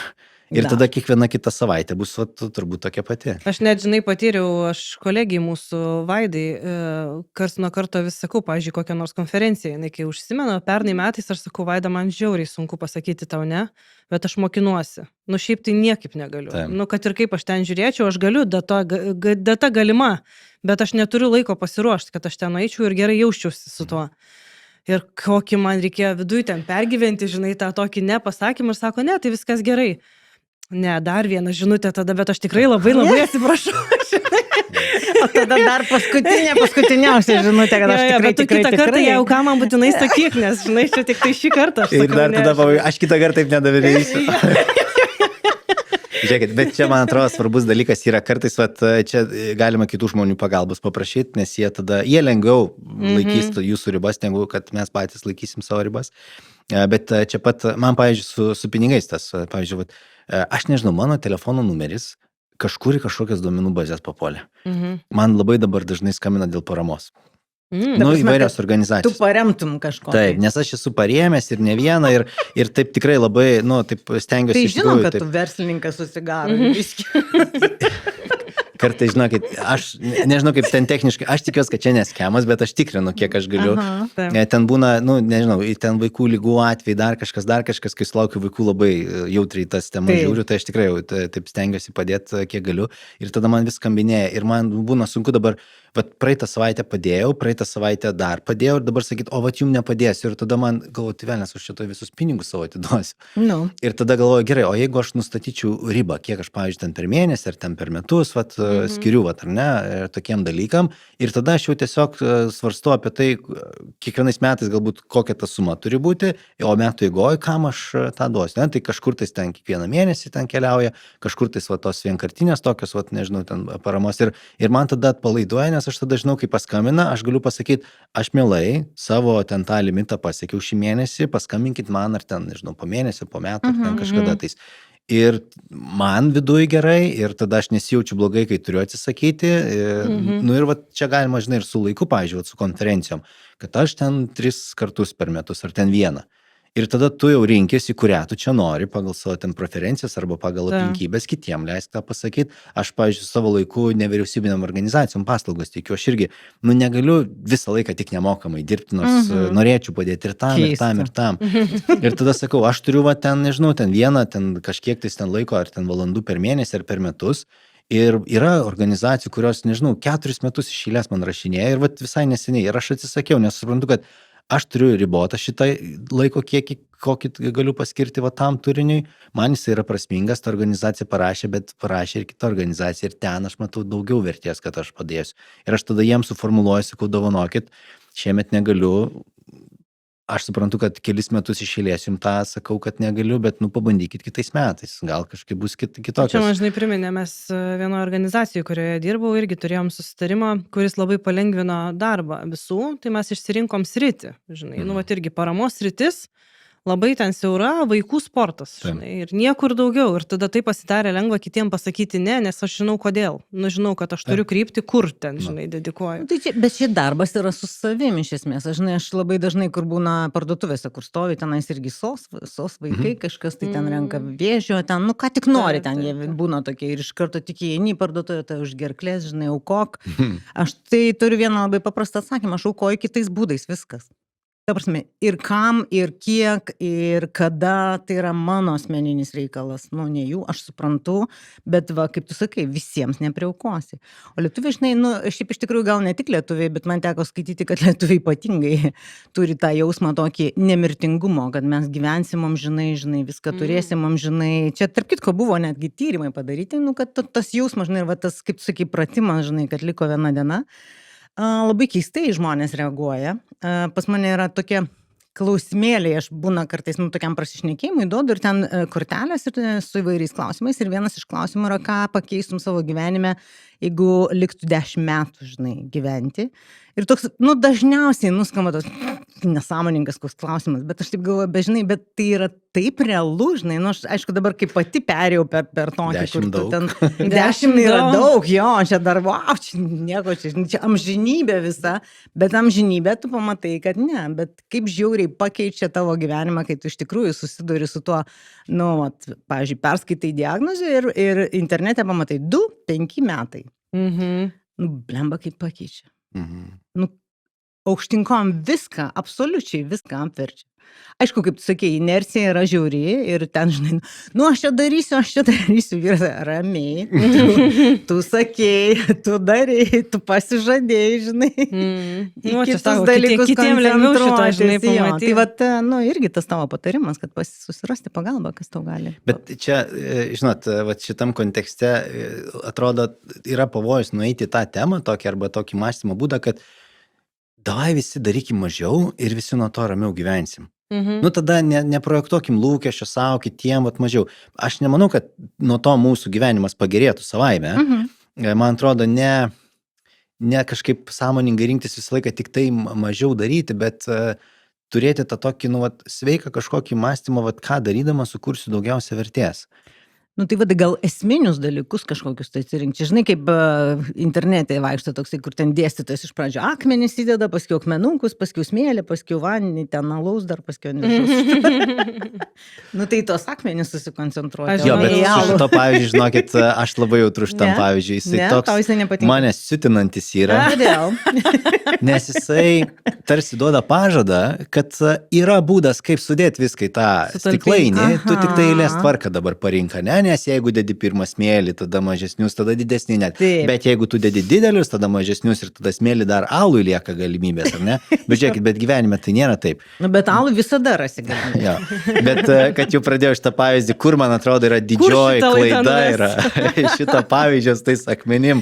S2: Ir tada kiekviena kita savaitė bus turbūt tokia pati.
S1: Aš net, žinai, patyriau, aš kolegijai mūsų Vaidai, karts nuo karto vis sakau, pavyzdžiui, kokią nors konferenciją, jinai kai užsimena, pernai metais aš sakau, Vaida, man žiauriai sunku pasakyti tau ne, bet aš mokinuosi. Nu, šiaip tai niekaip negaliu.
S2: Taip.
S1: Nu, kad ir kaip aš ten žiūrėčiau, aš galiu, data galima, bet aš neturiu laiko pasiruošti, kad aš ten eičiau ir gerai jausčiausi su tuo. Ir kokį man reikėjo viduj ten pergyventi, žinai, tą tokį nepasakymą ir sako, ne, tai viskas gerai. Ne, dar vieną žinutę tada, bet aš tikrai labai atsiprašau.
S3: O tada dar paskutiniausia žinutė, kad aš tikrai,
S1: bet kitą kartą jau ką man būtinai sakyk, nes, žinai, čia tik tai šį kartą aš sakau.
S2: Ir dar tada aš kitą kartą taip nedavirysiu. Žiūrėkit, bet čia, man atrodo, svarbus dalykas yra kartais, vat, čia galima kitų žmonių pagalbos paprašyti, nes jie lengviau laikys jūsų ribas, negu kad mes patys laikysim savo ribas. Bet čia pat, man, pavyzdžiui, su pinigais tas, pavyzdžiui, vat, aš nežinau, mano telefono numeris kažkur į kažkokias duomenų bazės papuolė. Man labai dabar dažnai skambina dėl paramos. Nu, įvairios organizacijos.
S3: Tu paremtum kažko.
S2: Taip, nes aš esu parėmęs ir ne vieną, ir taip tikrai labai, nu, taip stengiuosi.
S3: Tai žinom, kad tu verslininkas susigaro.
S2: Kartais, žinokit, aš nežinau, kaip ten techniškai, aš tikiuosi, kad čia neskemas, bet aš tikrinu, kiek aš galiu. Ten būna, nu, nežinau, ten vaikų lygų atvejai, dar kažkas, kai sulaukiu vaikų labai jautriai tas temas žiūriu, tai aš tikrai taip stengiuosi padėti, kiek galiu. Ir tada man vis skambinėja ir man būna sunku dabar, vat praeitą savaitę padėjau, praeitą savaitę dar padėjau ir dabar sakyt, o vat jum nepadėsiu. Ir tada man galvoju, tai velnės, aš šitoj visus pinigus savo atiduosiu. Ir tada galvoju, gerai, o jeigu aš nustatyčiau ribą, kiek aš, pavyzdžiui, ten per mėnesį ar ten per metus, vat, skiriu, vat, ar ne, tokiem dalykam. Ir tada aš jau tiesiog svarstu apie tai, kiekvienais metais galbūt kokia ta suma turi būti, o metų eigoje, kam aš tą duosiu. Ne? Tai kažkur tais ten kiekvieną mėnesį ten keliauja, kažkur tais vat, tos vienkartinės tokios, vat, nežinau, ten paramos. Ir man tada atpalaiduoja, nes aš tada žinau, kai paskambina, aš galiu pasakyti, aš mielai savo ten tą limitą pasiekiau šį mėnesį, paskambinkit man ar ten, nežinau, po mėnesio, po metų, ar ten kažkada tais. Ir man viduj gerai, ir tada aš nesijaučiu blogai, kai turiu atsisakyti. Nu ir va, čia galima, žinai, ir su laiku, pavyzdžiui, su konferencijom, kad aš ten 3 kartus per metus, ar ten vieną. Ir tada tu jau rinkėsi, kurią tu čia nori, pagal savo ten preferencijas arba pagal aplinkybės, kitiem leisk tą pasakyti. Aš, pavyzdžiui, savo laiku nevyriausybiniam organizacijom paslaugos teikiu, aš irgi, nu, negaliu visą laiką tik nemokamai dirbti, nors norėčiau padėti ir tam, ir tam, ir tam. Ir tada sakau, aš turiu va ten, nežinau, ten vieną, ten kažkiek tais ten laiko, ar ten valandų per mėnesį, ar per metus. Ir yra organizacijų, kurios, nežinau, 4 metus iš eilės man rašinėja ir va visai neseniai. Ir aš atsisakiau, nes suprantu, kad aš turiu ribotą šitą laiko kiekį, kokį galiu paskirti va tam turiniui. Man jis yra prasmingas, ta organizacija parašė, bet parašė ir kita organizacija. Ir ten aš matau daugiau vertės, kad aš padėsiu. Ir aš tada jiems suformuluoju, sakau, dovanokit, šiemet negaliu. Aš suprantu, kad kelis metus iš eilės jums tą sakau, kad negaliu, bet nu pabandykit kitais metais. Gal kažkaip bus kitokios.
S1: Čia man žinai priminė, mes vienoje organizacijoje, kurioje dirbau, irgi turėjom susitarimą, kuris labai palengvino darbą visų, tai mes išsirinkom sritį, žinai, nu vat irgi paramos sritis, labai ten siaura vaikų sportas,
S2: Taip.
S1: žinai, ir niekur daugiau. Ir tada tai pasidarė lengva kitiem pasakyti ne, nes aš žinau kodėl. Nu, žinau, kad aš turiu krypti, kur ten, žinai, dedikuoju.
S3: Tai čia, bet šį darbas yra su savimi iš esmės. Aš labai dažnai, kur būna parduotuvėse, kur stovi, tenais irgi sos vaikai, kažkas tai ten renka vėžio, ten, nu ką tik nori, ten jie būna tokie ir iš karto tik įeini į parduotuvę, tai už gerklės, žinai, aukok. Aš tai turiu vieną labai paprastą atsakymą, aš aukoju kitais būdais viskas. Ta prasme, ir kam, ir kiek, ir kada, tai yra mano asmeninis reikalas, nu, ne jų, aš suprantu, bet va, kaip tu sakai, visiems nepriaukosi. O lietuviai, žinai, nu, šiaip iš tikrųjų gal ne tik lietuviai, bet man teko skaityti, kad lietuviai ypatingai turi tą jausmą tokį nemirtingumo, kad mes gyvensim amžinai, žinai, viską turėsim amžinai. Čia, tarp kitko, buvo netgi tyrimai padaryti, nu, kad tas jausmas, žinai, ir va, tas, kaip tu sakai, pratimas, žinai, kad liko viena diena. Labai keistai žmonės reaguoja. Pas mane yra tokie klausimėliai, aš būna kartais, nu, tokiam prasišnekėjimui duodu ir ten kortelės ir su įvairiais klausimais. Ir vienas iš klausimų yra, ką pakeistum savo gyvenime, jeigu liktų 10 metų, žinai, gyventi. Ir toks, nu, dažniausiai nuskamba tos nesąmoningas koks klausimas, bet aš taip galvoju, žinai, bet tai yra taip realu, žinai, nu, aš, aišku, dabar kaip pati perėjau per tokį, kur tu ten 10 yra daug, jo, čia dar, wow, čia nieko, čia amžinybė visa, bet amžinybė tu pamatai, kad ne, bet kaip žiauriai pakeičia tavo gyvenimą, kai tu iš tikrųjų susiduri su tuo, nu, pavyzdžiui, perskaitai diagnozę ir internete pamatai 2-5 metai. Nu, blemba, kaip pakeičia. Nu, aukštinkom viską, absoliučiai viską apverčia. Aišku, kaip tu sakei, inercija yra žiauri ir ten, žinai, nu, aš čia darysiu, vyras, ramiai, tu sakei, tu darei, tu pasižadėjai, žinai,
S1: Nu, čia sako, kitiem lengviau šito, žinai, pamatyti.
S3: Tai vat, nu, irgi tas tavo patarimas, kad susirasti pagalbą, kas tau gali.
S2: Bet čia, žinot, vat šitam kontekste atrodo, yra pavojus nueiti į tą temą tokį arba tokį mąstymo būdą, kad davai visi darykim mažiau ir visi nuo to ramiau gyvensim. Nu, tada neprojektuokim lūkesčio savo, kitiem vat mažiau. Aš nemanau, kad nuo to mūsų gyvenimas pagerėtų savaime. Man atrodo, ne kažkaip sąmoningai rinktis visą laiką tik tai mažiau daryti, bet turėti tą tokį, nu, vat, sveiką kažkokį mąstymą, vat, ką darydama sukursiu daugiausia vertės.
S3: Nu, tai vadai gal esminius dalykus kažkokius tai atsirinkti. Žinai, kaip internete vaikšto toksai, kur ten dėstytojas iš pradžio akmenis įdeda, paskiau akmenukus, paskiau smėlį, paskiau vandenį, ten alaus dar, paskiau nežus. Nu, tai tos akmenis susikoncentruoti.
S2: Jo, bet su šito pavyzdžiui, žinokit, aš labai jautrus šitam pavyzdžiui. Jisai toks mane siutinantis yra. Nes jisai tarsi duoda pažadą, kad yra būdas, kaip sudėti viską į tą stiklainį. Tu tik tai eilės tvarką dabar parinka, ne? Nes jeigu dedi pirmą smėlį, tada mažesnius, tada didesnį net. Bet jeigu tu dedi didelius, tada mažesnius ir tada smėlį dar alui lieka galimybės, ar ne? Bet žiūrėkit, bet gyvenime tai nėra taip.
S3: Nu, bet alui visada rasi galimybės.
S2: Jo. Bet kad jau pradėjau šitą pavyzdį, kur man atrodo yra didžioji klaida yra šitą pavyzdžią su tais akmenim.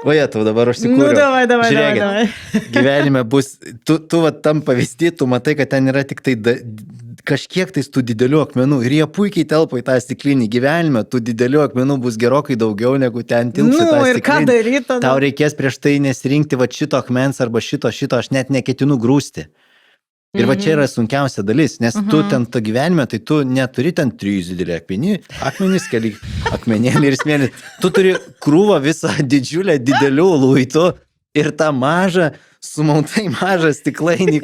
S2: Oje, tu dabar užsikūriau.
S3: Nu, davai.
S2: Žiūrėkit, gyvenime bus, tu va tam pavyzdį, tu matai, kad ten yra tik tai kažkiek tais tų didelių akmenų ir jie puikiai telpa į tą stiklinį. Gyvenime tų didelių akmenų bus gerokai daugiau, negu ten tilps į tą stiklinį.
S3: Ir ką daryti tada?
S2: Tau reikės prieš tai nesirinkti va šito akmens arba šito, aš net neketinu grūsti. Ir va čia yra sunkiausia dalis, nes tu ten to gyvenime, tai tu neturi ten 3 didelį akmenys, keli akmenėlį ir smėlį. Tu turi krūvą visą didžiulę didelių luitų ir tą mažą, sumautai mažą stiklainį,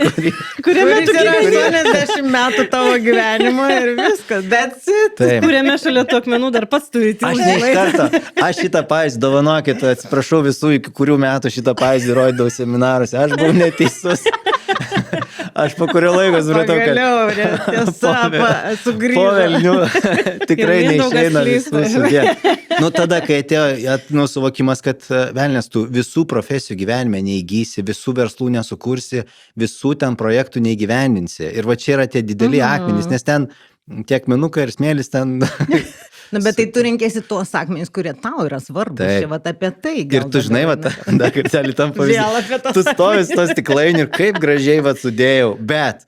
S3: kuriame tu gyveni 80 metų tavo gyvenimo ir viskas, that's it.
S2: Taip.
S1: Kuriame šalia tų akmenų dar pats turite.
S2: Aš ne iš karto, aš šitą pavyzdį, dovanokit, atsiprašau visų, iki kurių metų šitą pavyzdį rodydavau seminaruose, aš buvau neteisus. Aš po kurio laiko supratau, kad po velnių tikrai neišeina visų sudėti. Nu tada, kai atėjo suvokimas, kad velnės tu visų profesijų gyvenime neįgysi, visų verslų nesukursi, visų ten projektų neįgyvendinsi. Ir va čia yra tie dideli akmenys, nes ten tie akmenukai ir smėlis ten...
S3: Nu, bet tai tu renkėsi tuos akmenys, kurie tau yra svarbus. Čia vat apie tai.
S2: Ir tu žinai, dar kartelį tam pavyzdį. Tu stovis tos stiklainių ir kaip gražiai vat sudėjau. Bet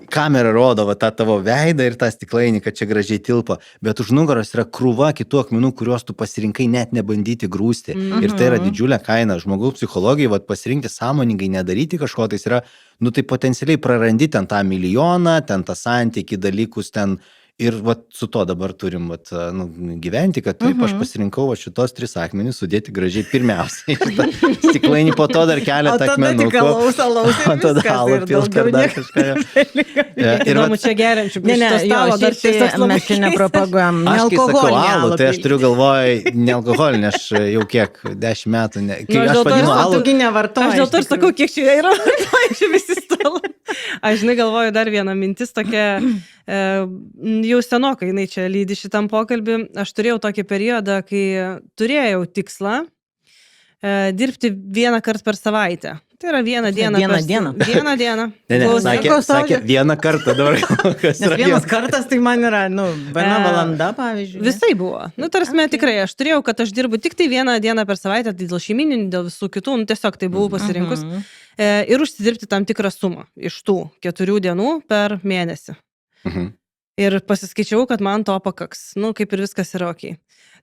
S2: kamera rodo va, tą tavo veidą ir tą stiklainį, kad čia gražiai tilpo, bet už nugaros yra krūva kitų akmenų, kuriuos tu pasirinkai net nebandyti grūsti. Ir tai yra didžiulė kaina. Žmogaus psichologijai va, pasirinkti sąmoningai nedaryti kažko, tai yra, nu tai potencialiai prarandi ten tą milijoną, ten tą santykį, dalykus ten. Ir vat, su to dabar turim vat, nu, gyventi, kad taip aš pasirinkau va, šitos 3 akmenys sudėti gražiai pirmiausiai. Stiklainį po to dar keletą akmenų.
S3: O tada
S2: alų pils per dar kažką.
S1: Įdomu, čia geriančių.
S3: Mes čia nepropaguojam.
S2: Aš kai sakau alų, tai aš turiu galvoj ne alkoholį, aš jau kiek 10 metų. Kai aš vadinu alų.
S1: Aš dėl to ir sakau, kiek čia yra vartojančių visi stalą. Aš žinai galvoju dar vieną mintis tokia. Jau senokai jinai čia lydi šitam pokalbį. Aš turėjau tokį periodą, kai turėjau tikslą dirbti 1 kartą per savaitę. Tai yra 1 dieną. Vieną dieną.
S2: Sakė 1 kartą dabar.
S3: Nes 1 kartas tai man yra, nu, 1 valanda, pavyzdžiui.
S1: Visai buvo. Nu, tarsi tikrai, aš turėjau, kad aš dirbu tik tai 1 dieną per savaitę, tai dėl šeimininių, dėl visų kitų, nu, tiesiog tai buvau pasirinkus. Ir užsidirbti tam tikrą sumą iš tų 4 dienų per mėnesį. Ir pasiskaičiau, kad man to pakaks. Nu, kaip ir viskas yra ok.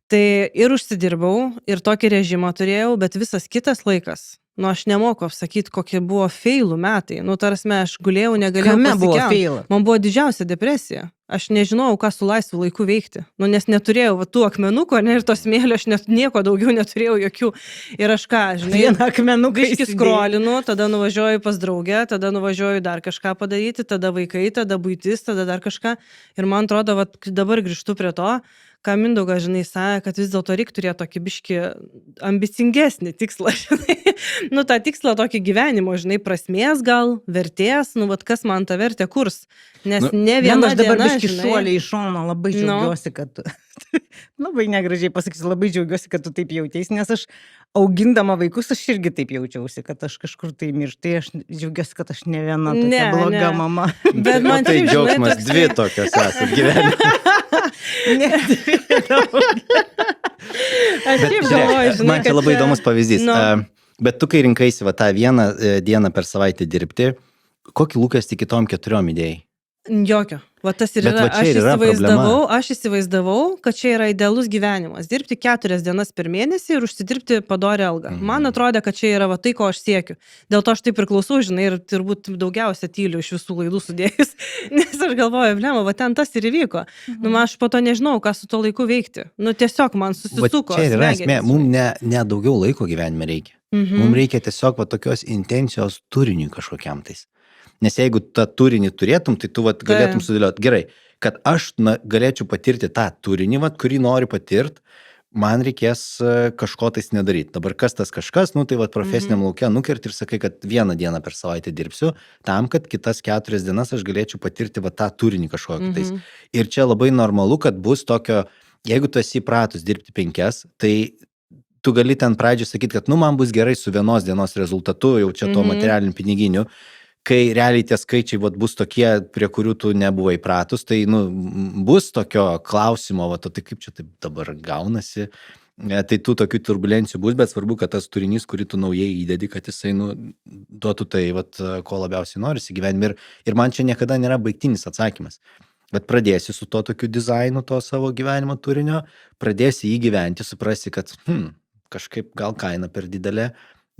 S1: Tai ir užsidirbau, ir tokį režimą turėjau, bet visas kitas laikas, nu, aš nemoku apsakyti, kokie buvo feilų metai. Nu, tarsi, aš gulėjau, negalėjau pasikelt. Man buvo didžiausia depresija. Aš nežinojau, ką su laisvu laiku veikti. Nu, nes neturėjau va, tų akmenukų, ne, ir to smėlio, aš nieko daugiau neturėjau jokių. Ir aš ką, žinai, biškį skrolinu, tada nuvažiuoju pas draugę, tada nuvažiuoju dar kažką padaryti, tada vaikai, tada buitis, tada dar kažką. Ir man atrodo, va, dabar grįžtu prie to, ką Mindaugas, žinai, sakė, kad vis dėlto reikia turėti tokį biškį ambicingesnį tikslą, žinai. Nu, tą tikslą tokį gyvenimo, žinai, prasmės gal, vertės, nu, vat kas man tą vertę kurs. Nes ne viena diena,
S3: dabar biškį šuoliai iš šono, labai džiaugiuosi, kad tu, labai negražiai pasakysiu, labai džiaugiuosi, kad tu taip jautėsi, nes aš augindama vaikus, aš irgi taip jaučiausi, kad aš kažkur tai mirštai, aš džiaugiuosi, kad aš ne viena tokia bloga mama.
S1: Bet man
S2: tai džiaugsmas, 2 tokios esat gyvenime.
S1: Aš šiaip galvoju, žinai,
S2: man čia labai įdomus pavyzdys. Bet tu, kai rinkaisi va, tą 1 dieną per savaitę dirbti, kokį lūkestį kitom 4 idėjai?
S1: Jokio. Va tas ir yra, aš įsivaizdavau, kad čia yra idealus gyvenimas. Dirbti 4 dienas per mėnesį ir užsidirbti padorią algą. Man atrodė, kad čia yra va tai, ko aš siekiu. Dėl to aš taip priklausau, žinai, ir turbūt daugiausia tyliu iš visų laidų sudėjus. Nes aš galvoju, blema, va ten tas ir įvyko. Nu, aš po to nežinau, ką su to laiku veikti. Nu, tiesiog man susisuko.
S2: Čia yra esmė, mums ne daugiau laiko gyvenime reikia. Mums reikia tiesiog va tokios intencijos turiniui kažkokiam tais. Nes jeigu tą turinį turėtum, tai tu vat, galėtum sudėlioti. Gerai, kad aš galėčiau patirti tą turinį, vat, kurį noriu patirti, man reikės kažko tais nedaryti. Dabar kas tas kažkas, nu tai vat profesiniam lauke nukerti ir sakai, kad 1 dieną per savaitę dirbsiu, tam, kad kitas 4 dienas aš galėčiau patirti vat tą turinį kažko kitais. Ir čia labai normalu, kad bus tokio, jeigu tu esi įpratus dirbti 5, tai tu gali ten pradžiai sakyti, kad nu man bus gerai su 1 dienos rezultatu, jau čia to materialinių piniginių. Kai realiai tie skaičiai vat, bus tokie, prie kurių tu nebuvai pratus, tai nu, bus tokio klausimo, vat, tai kaip čia taip dabar gaunasi, tai tų tokių turbulencijų bus, bet svarbu, kad tas turinys, kurį tu naujai įdedi, kad jisai nu, duotų tai, vat, ko labiausiai norisi gyvenime. Ir man čia niekada nėra baigtinis atsakymas. Bet pradėsi su to tokiu dizainu to savo gyvenimo turinio, pradėsi jį gyventi, suprasi, kad kažkaip gal kaina per didelė,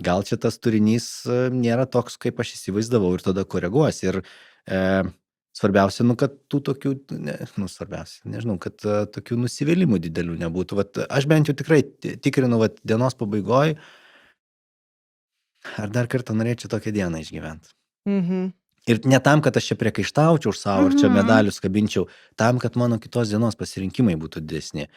S2: gal čia tas turinys nėra toks, kaip aš įsivaizdavau ir tada koreguosi. Ir svarbiausia, nu, kad tų tokių, nežinau, kad tokių nusivylimų didelių nebūtų. Vat, aš bent jau tikrai tikrinu vat, dienos pabaigoj, ar dar kartą norėčiau tokią dieną išgyventi. Ir ne tam, kad aš čia priekaištaučiau už savo, ar čia medalius kabinčiau, tam, kad mano kitos dienos pasirinkimai būtų didesni,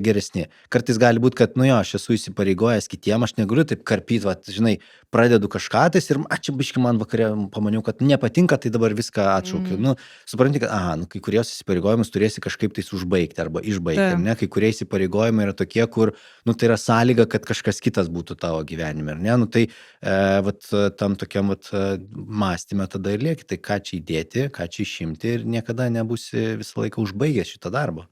S2: geresni. Kartais gali būti, kad, nu jo, aš esu įsipareigojęs kitiem, aš negaliu taip karpyti, va, žinai, pradedu kažką tais ir čia biški man vakarė pamaniau, kad nepatinka, tai dabar viską atšaukiu. Nu, supranti, kad, nu, kai kurios įsipareigojimus turėsi kažkaip tais užbaigti arba išbaigti, ne? Kai kurie įsipareigojimai yra tokie, kur, nu, tai yra sąlyga, kad kažkas kitas būtų tavo gyvenime, ne? Nu, tai, vat, tam tokiam, vat, mąstyme tada ir lieki, tai ką čia įdėti, ką čia išimti ir niekada nebūsi visą laiką užbaigęs šitą darbą.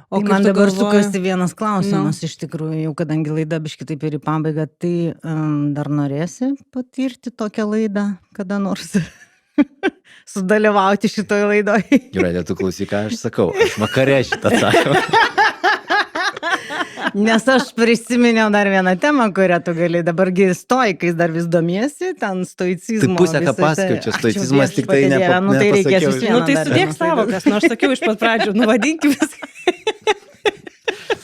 S3: O tai man dabar sukasi vienas klausimas, iš tikrųjų, jau kadangi laida biški taip ir į pabaigą, tai dar norėsi patirti tokią laidą kada nors sudalyvauti šitoj laidoj.
S2: Jūratė, tu klausyk, ką aš sakau. Aš vakare šitą atsakymą.
S3: Nes aš prisiminiau dar vieną temą, kurią tu gali dabargi stoikais dar vis domiesi, ten stoicizmo.
S2: Tai pusę, ką pasakiau, čia stoicizmas tik tai
S3: Nu tai reikės vis vieną.
S1: Nu tai sudėk savokas, nors sakiau iš pat pradžių, vadinkim viską.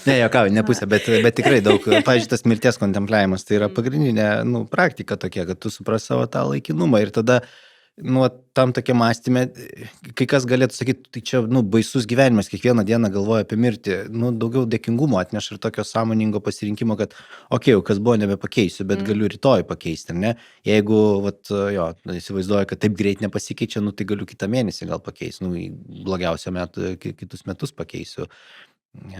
S2: Ne, jokau, ne pusę, bet tikrai daug. Pavyzdžiui, tas mirties kontempliavimas, tai yra pagrindinė praktika tokia, kad tu supras savo tą laikinumą ir tada tam tokia mąstymė, kai kas galėtų sakyti, tai čia baisus gyvenimas, kiekvieną dieną galvoja apie mirtį, daugiau dėkingumo atneš ir tokio sąmoningo pasirinkimo, kad okei, kas buvo nebepakeisiu, bet galiu rytoj pakeisti, ar ne? Jeigu, įsivaizduoju, kad taip greit nepasikeičia, tai galiu kitą mėnesį gal pakeisti, blogiausią metų, kitus metus pakeisiu,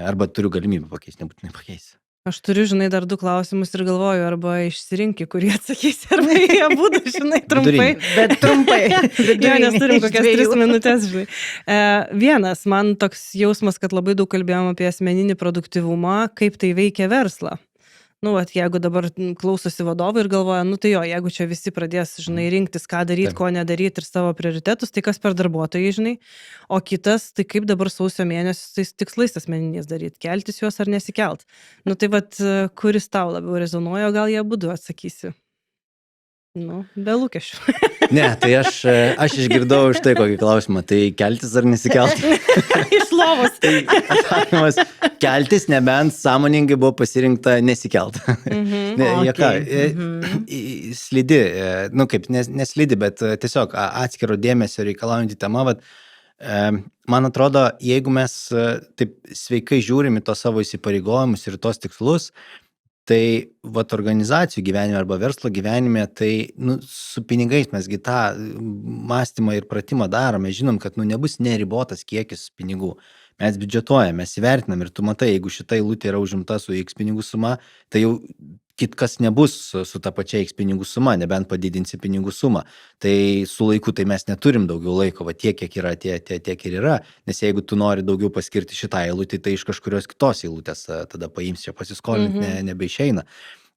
S2: arba turiu galimybę pakeisti, nebūtinai pakeisiu.
S1: Aš turiu, dar 2 klausimus ir galvoju, arba išsirinki, kurį atsakysi, arba jie būtų, trumpai. Bet trumpai. Nes turim kokias 3 minutės, Vienas, man toks jausmas, kad labai daug kalbėjom apie asmeninį produktyvumą, kaip tai veikia verslą. Jeigu dabar klausosi vadovai ir galvoja, tai jeigu čia visi pradės, rinktis, ką daryti, ko nedaryti ir savo prioritetus, tai kas per darbuotojai, o kitas, tai kaip dabar sausio mėnesį tais tikslais asmeniniais daryti, keltis juos ar nesikelt. Kuris tau labiau rezonuoja, gal jie abudu atsakysi. Be lūkesčių.
S2: Ne, tai aš išgirdau iš tai kokį klausimą, tai keltis ar nesikelti?
S1: Iš lovos.
S2: Tai atsakymas, keltis nebent sąmoningai buvo pasirinkta nesikelt. Slidi, kaip neslidi, bet tiesiog atskiro dėmesio reikalaujantį temą, man atrodo, jeigu mes taip sveikai žiūrim į tos savo įsipareigojimus ir tos tikslus, tai organizacijų gyvenime arba verslo gyvenime, tai su pinigais mesgi tą mąstymą ir pratimą darome, žinom, kad nebus neribotas kiekis pinigų. Mes biudžetuojame, mes įvertinam ir tu matai, jeigu šita eilutė yra užimta su X pinigų suma, tai jau kitkas nebus su ta pačia X pinigų suma, nebent padidinsi pinigų sumą. Tai su laiku tai mes neturim daugiau laiko, tiek, kiek yra, tiek ir yra, nes jeigu tu nori daugiau paskirti šitą eilutę, tai iš kažkurios kitos eilutės tada paims čia pasiskolinti, nebeišeina.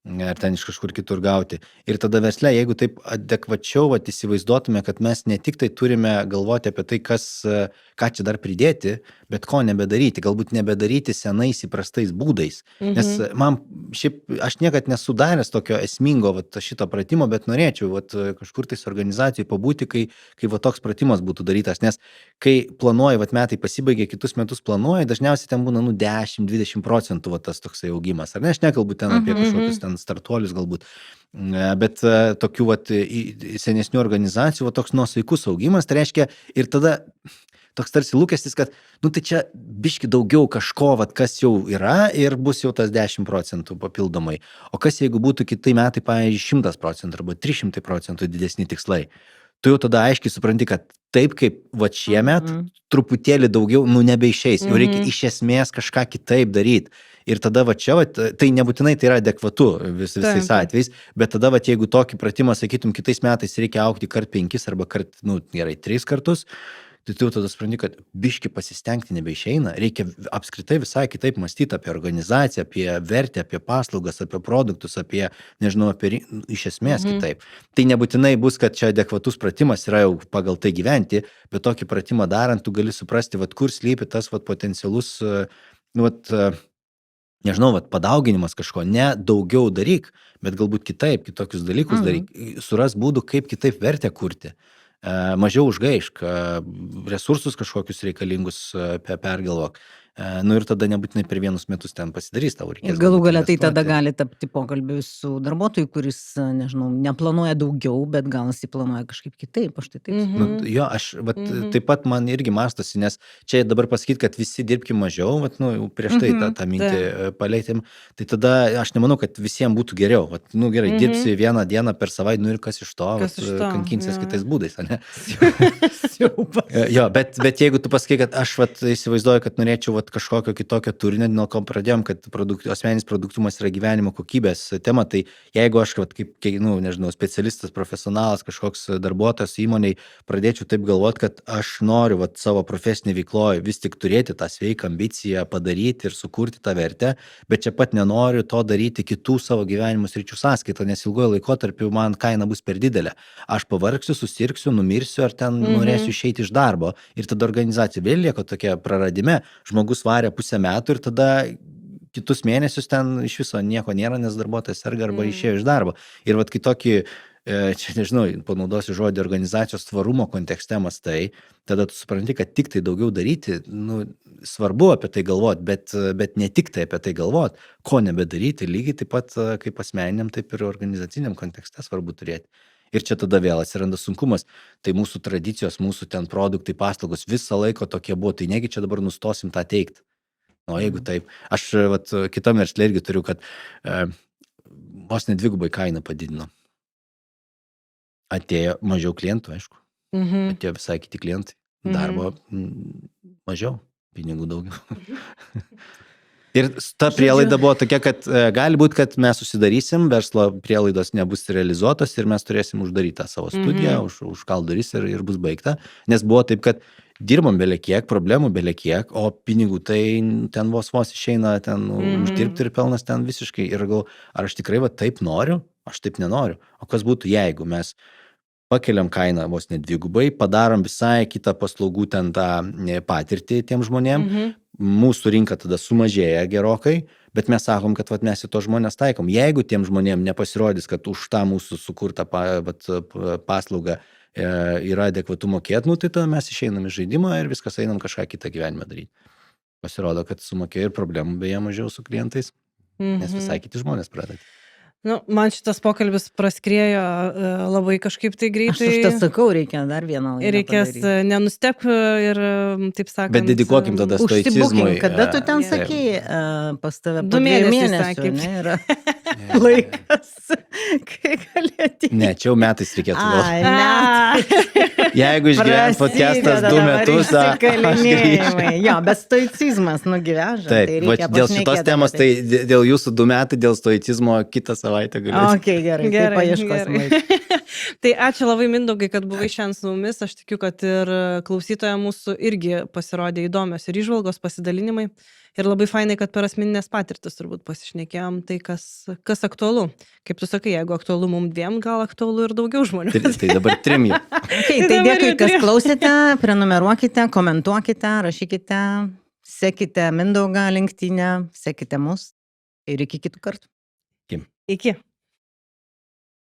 S2: Ar ten iš kažkur kitur gauti. Ir tada versle, jeigu taip adekvačiau įsivaizduotume, kad mes ne tik tai turime galvoti apie tai, ką čia dar pridėti, bet ko nebedaryti, galbūt nebedaryti senais įprastais būdais. Nes man šiaip, aš niekad nesu daręs tokio esmingo šito pratimo, bet norėčiau kažkur tais organizacijai pabūti, kai toks pratimas būtų darytas. Nes kai planuoji, metai pasibaigė, kitus metus planuoji, dažniausiai ten būna 10-20% tas toksai augimas. Ar ne, aš nekalbu ten apie kažkokius ten startuolius galbūt, bet tokių senesnių organizacijų toks nuosaikus augimas, tai reiškia ir tada toks tarsi lūkestis, kad tai čia biški daugiau kažko, kas jau yra ir bus jau tas 10% papildomai. O kas jeigu būtų kitai metai, pavyzdžiui, 100% arba 300% didesni tikslai? Tu jau tada aiškiai supranti, kad taip kaip šiemet truputėlį daugiau, nebeišeis, jau reikia iš esmės kažką kitaip daryti. Ir tada tai nebūtinai tai yra adekvatu visais atvejais, bet tada jeigu tokį pratimą, sakytum, kitais metais reikia augti kart 5 arba kart, 3 kartus, tai tu tada supranti, kad biški pasistengti nebeišeina, reikia apskritai visai kitaip mąstyti apie organizaciją, apie vertę, apie paslaugas, apie produktus, apie, nežinau, iš esmės kitaip. Tai nebūtinai bus, kad čia adekvatus pratimas yra jau pagal tai gyventi, bet tokį pratimą darant, tu gali suprasti, kur slypi tas potencialus, nežinau, padauginimas kažko, ne daugiau daryk, bet galbūt kitaip, kitokius dalykus daryk, suras būdų, kaip kitaip vertę kurti. Mažiau užgaišk, resursus kažkokius reikalingus pergalvok. Ir tada nebūtinai per vienus metus ten pasidarys tau reikės.
S3: Ir galų galia tai tada gali tapti pokalbiu su darbuotoju, kuris, nežinau, neplanuoja daugiau, bet gal jis planuoja kažkaip kitaip, aš tai taip.
S2: Jo, aš taip pat man irgi mąstosi, nes čia dabar pasakyti, kad visi dirbkim mažiau, prieš tai tą mintį paleitėm, tai tada aš nemanau, kad visiems būtų geriau. Gerai, dirbsi vieną dieną per savaitę, ir kas iš to, kankinsies kitais būdais, ne? Jo, bet jeigu tu pasakai, kad aš įsivaizduoju, kad norėčiau kažkokio kitokio turinio, nuo ko pradėjom, kad asmeninis produktyvumas yra gyvenimo kokybės tema, tai jeigu aš vat, kaip, nežinau, specialistas, profesionalas, kažkoks darbuotojas įmoniai, pradėčiau taip galvoti, kad aš noriu vat, savo profesinį veikloje vis tik turėti tą sveiką ambiciją padaryti ir sukurti tą vertę, bet čia pat nenoriu to daryti kitų savo gyvenimo sričių sąskaitą, nes ilgojo laikotarpiu man kaina bus per didelė. Aš pavargsiu, susirgsiu, numirsiu ar ten norėsiu išeiti iš darbo ir tada organizacija vėl lieka tokia praradime, žmogus varė pusę metų ir tada kitus mėnesius ten iš viso nieko nėra, nes darbuotojas serga arba išėjo iš darbo. Ir vat kitokį, čia nežinau, panaudosiu žodį organizacijos tvarumo kontekste mastai, tada tu supranti, kad tik tai daugiau daryti, svarbu apie tai galvoti, bet ne tik tai apie tai galvoti, ko nebedaryti, lygiai taip pat kaip asmeniniam, taip ir organizaciniam kontekste svarbu turėti. Ir čia tada vėl atsiranda sunkumas, tai mūsų tradicijos, mūsų ten produktai, paslaugos visą laiko tokie buvo, tai negi čia dabar nustosim tą teikti. O jeigu taip, aš vat, kitam verslė irgi turiu, kad vos ne 2x kainą padidino. Atėjo mažiau klientų, aišku, atėjo visai kiti klientai, darbo mažiau, pinigų daugiau. Ir ta prielaida buvo tokia, kad gali būti, kad mes susidarysim, verslo prielaidos nebus realizuotos ir mes turėsim uždaryti tą savo studiją, užkalt duris ir bus baigta. Nes buvo taip, kad dirbam belekiek, problemų belekiek, o pinigų tai ten vos išeina, ten uždirbti ir pelnas ten visiškai. Ir gal, ar aš tikrai va taip noriu, aš taip nenoriu. O kas būtų, jeigu mes pakeliam kainą vos ne 2x, padarom visai kitą paslaugų ten tą patirtį tiem žmonėm, mūsų rinka tada sumažėja gerokai, bet mes sakom, kad vat, mes į to žmonės taikom. Jeigu tiem žmonėm nepasirodys, kad už tą mūsų sukurtą paslaugą yra adekvatu mokėt, tai tada mes išeinam iš žaidimo ir viskas einam kažką kitą gyvenime daryti. Pasirodo, kad sumokėjo ir problemų beje mažiau su klientais, nes visai kiti žmonės pradeda.
S1: Man šitas pokalbis praskriejo labai kažkaip tai greitai.
S3: Aš už tą sakau, reikia dar vieną laidą
S1: reikės
S3: padaryti.
S1: Nenustep ir taip sakant.
S2: Bet dedikuokim tada stoicizmui.
S3: Kada tu ten sakei, pas tave po
S1: 2 mėnesius,
S3: mėnesių, ne, yra laikas, kai galėti.
S2: Ne, čia jau metais reikėtų
S3: Ai,
S2: galvoti. Jeigu išgyvent podcastas 2 metus,
S3: kalinėjimai. Jo, bet stoicizmas nugyveža.
S2: Taip, dėl šitos temos, tai dėl jūsų 2 metai, dėl stoicizmo kitą savaitę galėsim.
S3: Ok, gerai, tai paieškosim.
S1: Tai ačiū labai, Mindaugai, kad buvai šiandien su mumis. Aš tikiu, kad ir klausytoja mūsų irgi pasirodė įdomios ir įžvalgos, pasidalinimai. Ir labai fainai, kad per asmeninės patirtis turbūt pasišnekėjom tai, kas aktualu. Kaip tu sakai, jeigu aktualu mums 2, gal aktualu ir daugiau žmonių.
S2: Tai dabar 3 jau.
S3: Okay, tai dėkui, kas klausėte, prenumeruokite, komentuokite, rašykite, sekite Mindaugą LinkedIn'e, sekite mus ir iki kitų kartų.
S1: Iki.